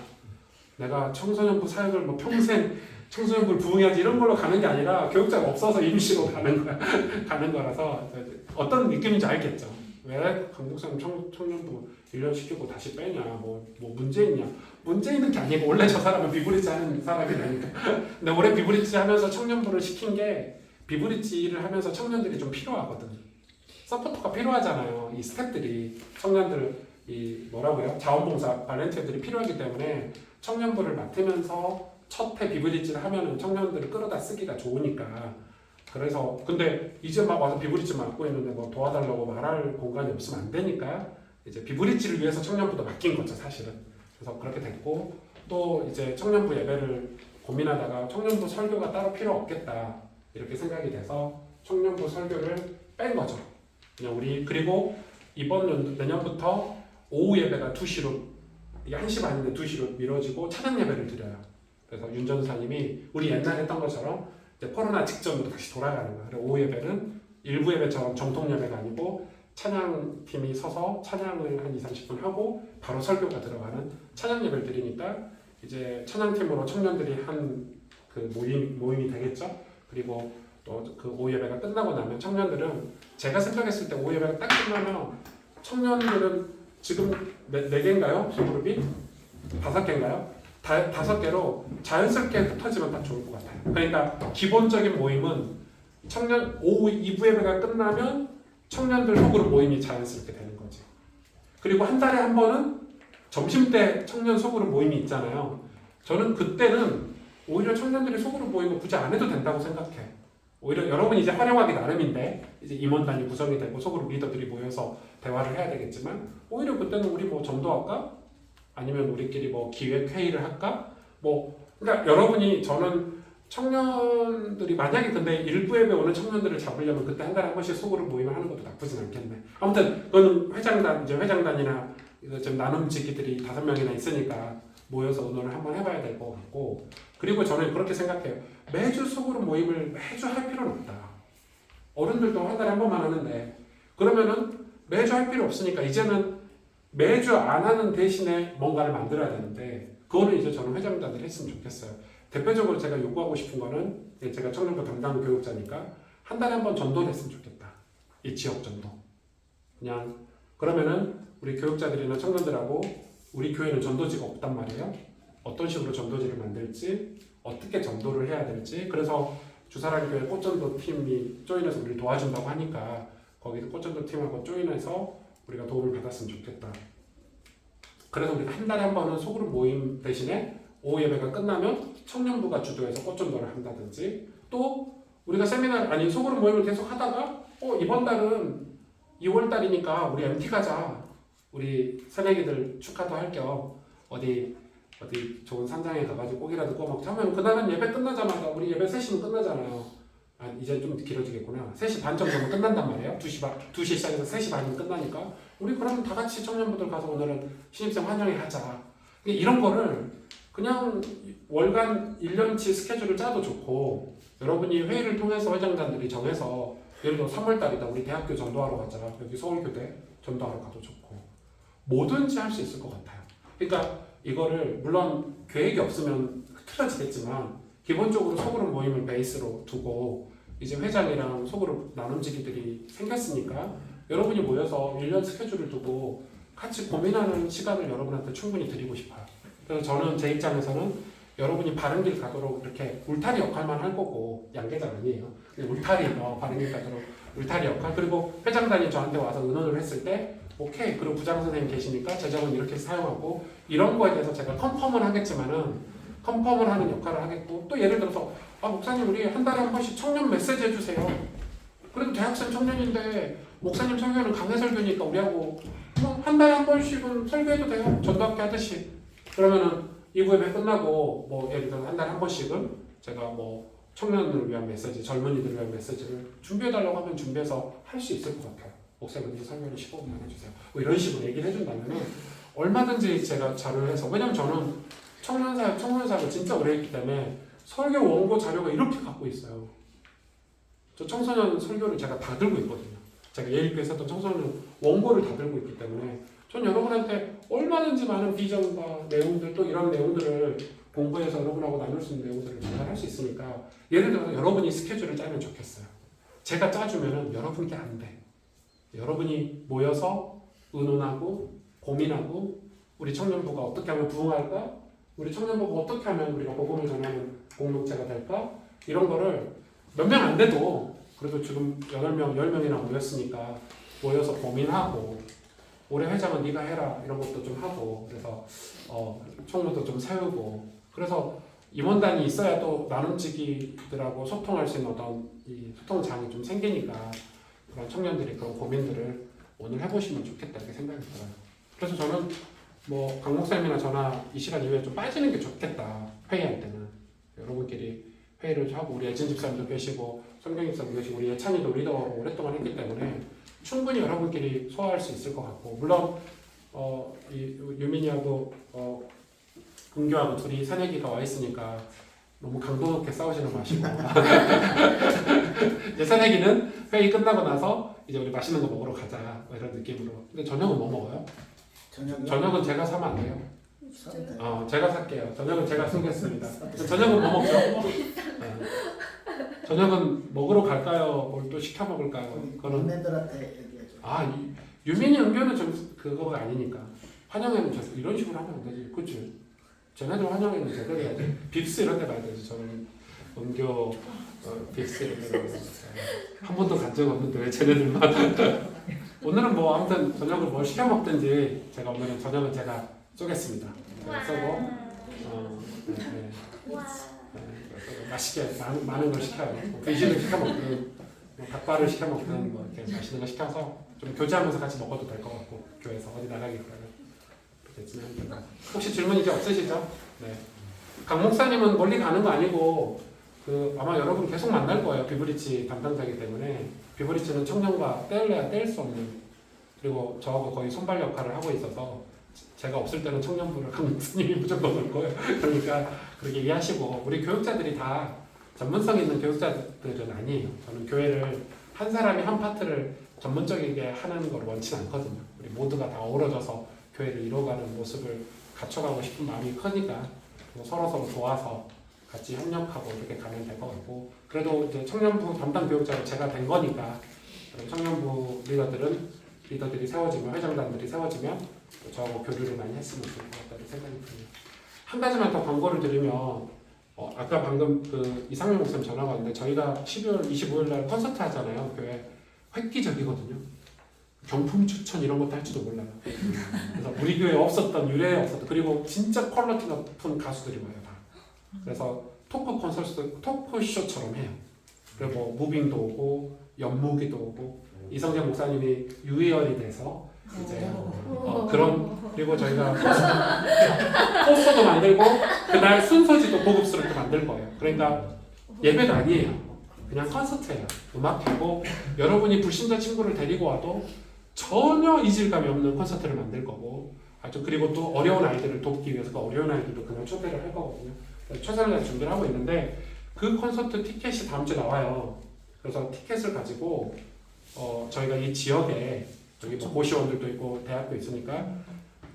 내가 청소년부 사역을 뭐 평생 청소년부를 부흥해야지 이런 걸로 가는 게 아니라 교육자가 없어서 임시로 가는 거야. 가는 거라서 어떤 느낌인지 알겠죠. 왜 강 목사님 청년부 1년 시키고 다시 빼냐, 뭐 문제 있냐. 문제 있는 게 아니고 원래 저 사람은 비브리지 하는 사람이라니까. 근데 올해 비브리지 하면서 청년부를 시킨 게, 비브리지를 하면서 청년들이 좀 필요하거든. 서포터가 필요하잖아요. 이 스태프들이 청년들 이 뭐라고요? 자원봉사 발렌티어들이 필요하기 때문에 청년부를 맡으면서 첫 해 비브리지를 하면은 청년들을 끌어다 쓰기가 좋으니까. 그래서 근데 이제 막 와서 비브리지 맡고 있는데 뭐 도와달라고 말할 공간이 없으면 안 되니까 이제 비브리지를 위해서 청년부도 맡긴 거죠, 사실은. 그래서 그렇게 됐고, 또 이제 청년부 예배를 고민하다가 청년부 설교가 따로 필요 없겠다 이렇게 생각이 돼서 청년부 설교를 뺀 거죠. 그냥 그리고 내년부터 오후 예배가 2시로, 이게 1시 반인데 2시로 미뤄지고 찬양 예배를 드려요. 그래서 윤 전사님이 우리 옛날에 했던 것처럼 이제 코로나 직전으로 다시 돌아가는 거예요. 그리고 오후 예배는 일부 예배처럼 정통 예배가 아니고 찬양팀이 서서 찬양을 한 2-30분 하고 바로 설교가 들어가는 찬양 예배를 드리니까 이제 찬양팀으로 청년들이 한 그 모임이 되겠죠. 그리고 또 그 오후 예배가 끝나고 나면 청년들은, 제가 생각했을 때 오후 예배가 딱 끝나면 청년들은 지금 네 개인가요? 그룹이? 5개인가요? 5개로 자연스럽게 흩어지면 다 좋을 것 같아요. 그러니까 기본적인 모임은 오후 2부 예배가 끝나면 청년들 소그룹 모임이 자연스럽게 되는 거지. 그리고 한 달에 한 번은 점심때 청년 소그룹 모임이 있잖아요. 저는 그때는 오히려 청년들이 소그룹 모임을 굳이 안 해도 된다고 생각해. 오히려 여러분이 이제 활용하기 나름인데, 이제 임원단이 구성이 되고 소그룹 리더들이 모여서 대화를 해야 되겠지만, 오히려 그때는 우리 뭐 전도할까? 아니면 우리끼리 뭐 기획회의를 할까? 그러니까 여러분이, 저는 청년들이 만약에 근데 일부 예배 오는 청년들을 잡으려면 그때 한 달에 한 번씩 소그룹 모임을 하는 것도 나쁘진 않겠네. 아무튼 그건 회장단이나 좀 나눔지기들이 5명이나 있으니까 모여서 의논을 한번 해봐야 될 것 같고, 그리고 저는 그렇게 생각해요. 매주 소그룹 모임을 매주 할 필요는 없다. 어른들도 한 달에 한 번만 하는데, 그러면은 매주 할 필요 없으니까 이제는 매주 안 하는 대신에 뭔가를 만들어야 되는데, 그거는 이제 저는 회장단들이 했으면 좋겠어요. 대표적으로 제가 요구하고 싶은 거는, 제가 청년부 담당 교육자니까 한 달에 한 번 전도를 했으면 좋겠다. 이 지역 전도. 그냥 그러면은 우리 교육자들이나 청년들하고, 우리 교회는 전도지가 없단 말이에요. 어떤 식으로 전도지를 만들지, 어떻게 전도를 해야 될지. 그래서 주사랑 교회 꽃전도 팀이 조인해서 우리를 도와준다고 하니까 거기서 꽃전도 팀하고 조인해서 우리가 도움을 받았으면 좋겠다. 그래서 우리가 한 달에 한 번은 소그룹 모임 대신에 오후 예배가 끝나면 청년부가 주도해서 꽃전도를 한다든지, 또 우리가 소그룹 모임을 계속 하다가 이번 달은 2월 달이니까 우리 MT 가자. 우리 새내기들 축하도 할 겸 어디 좋은 산장에 가가지고 고기라도 구워 먹자 하면, 그날은 예배 끝나자마자, 우리 예배 3시면 끝나잖아요. 이제 좀 길어지겠구나. 3시 반 정도면 끝난단 말이에요. 2시 시작해서 3시 반이면 끝나니까 우리 그러면 다 같이 청년부들 가서 오늘은 신입생 환영회 하자. 근데 이런 거를 그냥 월간 1년치 스케줄을 짜도 좋고 여러분이 회의를 통해서 회장단들이 정해서 예를 들어 3월달이다 우리 대학교 전도하러 가자 여기 서울교대 전도하러 가도 좋고 뭐든지 할 수 있을 것 같아요. 그러니까 이거를 물론 계획이 없으면 흐트러지겠지만 기본적으로 소그룹 모임을 베이스로 두고 이제 회장이랑 소그룹 나눔지기들이 생겼으니까 여러분이 모여서 1년 스케줄을 두고 같이 고민하는 시간을 여러분한테 충분히 드리고 싶어요. 그래서 저는 제 입장에서는 여러분이 바른 길 가도록 이렇게 울타리 역할만 할 거고 양계장 아니에요. 그냥 울타리 바른 길 가도록 울타리 역할 그리고 회장단이 저한테 와서 의논을 했을 때 오케이 그리고 부장 선생님 계시니까 재정은 이렇게 사용하고 이런 거에 대해서 제가 컨펌을 하겠지만은 컨펌을 하는 역할을 하겠고 또 예를 들어서 아 목사님 우리 한 달에 한 번씩 청년 메시지 해주세요. 그래도 대학생 청년인데 목사님 설교는 강해 설교니까 우리하고 뭐 한 달에 한 번씩은 설교해도 돼요. 전도학교 하듯이. 그러면은 2부 예배 끝나고 뭐 예를 들어 한 달에 한 번씩은 제가 뭐 청년들을 위한 메시지, 젊은이들을 위한 메시지를 준비해달라고 하면 준비해서 할 수 있을 것 같아요. 목사님 설교를 15분만 해주세요. 뭐 이런 식으로 얘기를 해준다면은 얼마든지 제가 자료를 해서 왜냐면 저는 청년사역을 진짜 오래 했기 때문에 설교 원고 자료가 이렇게 갖고 있어요. 저 청소년 설교를 제가 다 들고 있거든요. 제가 예일교에서 했던 청소년 원고를 다 들고 있기 때문에 전 여러분한테 얼마든지 많은 비전과 내용들 또 이런 내용들을 공부해서 여러분하고 나눌 수 있는 내용들을 전달할 수 있으니까 예를 들어서 여러분이 스케줄을 짜면 좋겠어요. 제가 짜주면은 여러분께 안 돼. 여러분이 모여서 의논하고 고민하고 우리 청년부가 어떻게 하면 부흥할까? 우리 청년부가 어떻게 하면 우리가 복음을 전하는 공동체가 될까? 이런 거를 몇 명 안 돼도 그래도 지금 8명, 10명이나 모였으니까 모여서 고민하고 올해 회장은 네가 해라 이런 것도 좀 하고 그래서 총무도 좀 세우고 그래서 임원단이 있어야 또 나눔지기들하고 소통할 수 있는 어떤 이 소통장이 좀 생기니까 그런 청년들이 그런 고민들을 오늘 해보시면 좋겠다 이렇게 생각이 들어요. 그래서 저는 뭐 강 목사님이나 저나 이 시간 이후에 좀 빠지는 게 좋겠다 회의할 때는 여러분끼리 회의를 하고 우리 예진 집사님도 계시고 성경 집사님도 계시고 우리 예찬이도 리더로 오랫동안 했기 때문에 충분히 여러분끼리 소화할 수 있을 것 같고 물론 이 유민이하고 은교하고 둘이 새내기가 와 있으니까 너무 강도 높게 싸우지는 마시고 이제 새내기는 회의 끝나고 나서 이제 우리 맛있는 거 먹으러 가자 뭐 이런 느낌으로. 근데 저녁은 뭐 먹어요? 저녁은 제가 사면 안 돼요? 제가 살게요. 저녁은 제가 쏘겠습니다. 저녁은 뭐 먹죠? 저녁은 먹으러 갈까요? 뭘 또 시켜 먹을까요? 그거는 언니들한테 얘기해줘. 유민이 은교는 좀 그거가 아니니까 환영회는 이런 식으로 하면 안 되지, 그치? 쟤네들 환영회는 제대로 해야지. 빕스 이런 데 가야 되지. 저는 은교 빕스 이런 데 가야 한 번도 간 적 없는데 왜 쟤네들만 오늘은 뭐 아무튼 저녁을 뭘 시켜 먹든지 제가 오늘은 저녁은 제가 쏘겠습니다. 쏘고 맛있게 많은 걸 시켜요. 뭐 분식을 시켜 먹든 뭐 닭발을 시켜 먹든 뭐 이렇게 맛있는 거 시켜서 좀 교제하면서 같이 먹어도 될 것 같고 교회에서 어디 나가기 그러면 그렇게 진행합니다. 혹시 질문 이제 없으시죠? 네. 강 목사님은 멀리 가는 거 아니고 아마 여러분 계속 만날 거예요. 비브리치 담당자이기 때문에 비브리치는 청년과 떼야 뗄 수 없는 그리고 저하고 거의 손발 역할을 하고 있어서 제가 없을 때는 청년부를 강 목사님이 무조건 올 거예요. 그러니까 그렇게 이해하시고 우리 교육자들이 다 전문성 있는 교육자들은 아니에요. 저는 교회를 한 사람이 한 파트를 전문적이게 하는 걸 원치는 않거든요. 우리 모두가 다 어우러져서 교회를 이뤄가는 모습을 갖춰가고 싶은 마음이 크니까 서로 도와서 같이 협력하고 이렇게 가면 될 것 같고 그래도 이제 청년부 담당 교육자로 제가 된 거니까 청년부 리더들이 세워지면 회장단들이 세워지면 저하고 교류를 많이 했으면 좋을 것 같다는 생각이 듭니다. 한 가지만 더 광고를 드리면 아까 방금 이상민 목사님 전화가 왔는데 저희가 12월 25일 날 콘서트 하잖아요. 교회 획기적이거든요. 경품 추천 이런 것도 할지도 몰라요. 그래서 우리 교회에 없었던 유래에 없었던 그리고 진짜 퀄리티 높은 가수들이 와요 다. 그래서 토크쇼처럼 해요. 그리고 뭐 무빙도 오고 연무기도 오고 이성재 목사님이 유희열이 돼서 이제 그리고 저희가 포스터도 만들고 그날 순서지도 고급스럽게 만들 거예요. 그러니까 예배가 아니에요. 그냥 콘서트예요. 음악회고 여러분이 불신자 친구를 데리고 와도 전혀 이질감이 없는 콘서트를 만들 거고 아주 그리고 또 어려운 아이들을 돕기 위해서 그 어려운 아이들도 그날 초대를 할 거거든요. 그래서 최선을 다해 준비를 하고 있는데 그 콘서트 티켓이 다음 주에 나와요. 그래서 티켓을 가지고 저희가 이 지역에 여기 뭐 고시원들도 있고 대학도 있으니까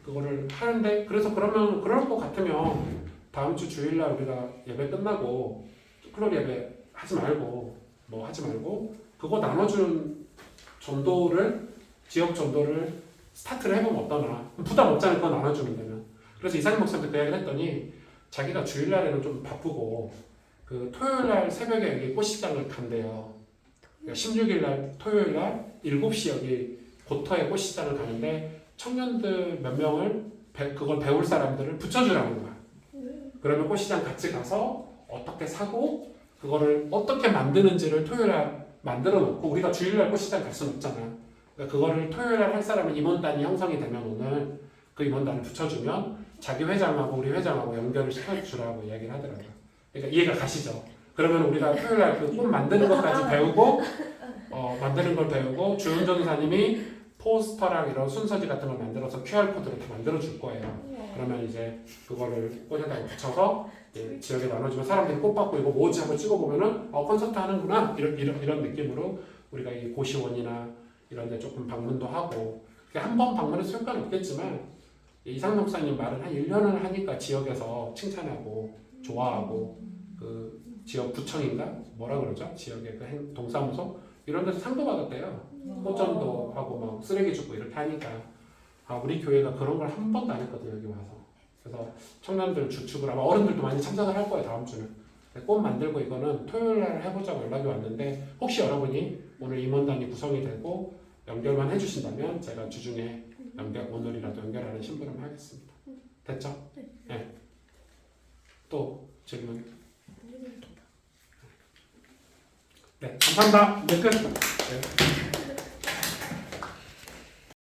그거를 하는데 그래서 그러면 그럴 것 같으면 다음 주 주일날 우리가 예배 끝나고 클럽 예배 하지 말고 뭐 하지 말고 그거 나눠주는 전도를 지역 전도를 스타트를 해보면 어떠나 부담 없잖아요. 그거 나눠주면 되면. 그래서 이상희 목사님도 그 얘기를 했더니 자기가 주일날에는 좀 바쁘고 그 토요일날 새벽에 여기 꽃시장을 간대요. 그러니까 16일날 토요일날 7시 여기 고터에 꽃시장을 가는데 청년들 몇 명을 그걸 배울 사람들을 붙여주라는 거야. 그러면 꽃시장 같이 가서 어떻게 사고 그거를 어떻게 만드는지를 토요일날 만들어 놓고 우리가 주일날 꽃시장 갈 수는 없잖아. 그러니까 그거를 토요일날 할 사람은 임원단이 형성이 되면 오늘 그 임원단을 붙여주면 자기 회장하고 우리 회장하고 연결을 시켜주라고 이야기를 하더라고요. 그러니까 이해가 가시죠? 그러면 우리가 토요일날 그 꽃 만드는 것까지 배우고 만드는 걸 배우고 주은 전사님이 포스터랑 이런 순서지 같은 걸 만들어서 QR코드를 다 만들어 줄 거예요. 그러면 이제 그거를 꽃에다가 붙여서 지역에 나눠주면 사람들이 꽃 받고 이거 뭐지 하고 찍어보면은 콘서트 하는구나 이런 느낌으로 우리가 이 고시원이나 이런 데 조금 방문도 하고 한 번 방문해서 효과는 없겠지만 이상 목사님 말은 한 1년을 하니까 지역에서 칭찬하고 좋아하고 그 지역 구청인가 뭐라 그러죠? 지역의 그 동사무소 이런 데서 상도 받았대요. 호전도 하고 막 쓰레기 줍고 이렇게 하니까 우리 교회가 그런 걸 한 번도 안 했거든요. 여기 와서. 그래서 청년들 주축을 아마 어른들도 많이 참석을 할 거예요. 다음 주는. 꽃 만들고 이거는 토요일날 해보자고 연락이 왔는데 혹시 여러분이 오늘 임원단이 구성이 되고 연결만 해주신다면 제가 주중에 오늘이라도 연결하는 심부름 하겠습니다. 됐죠? 네. 또 질문? 네, 감사합니다. 이제 끝. 네.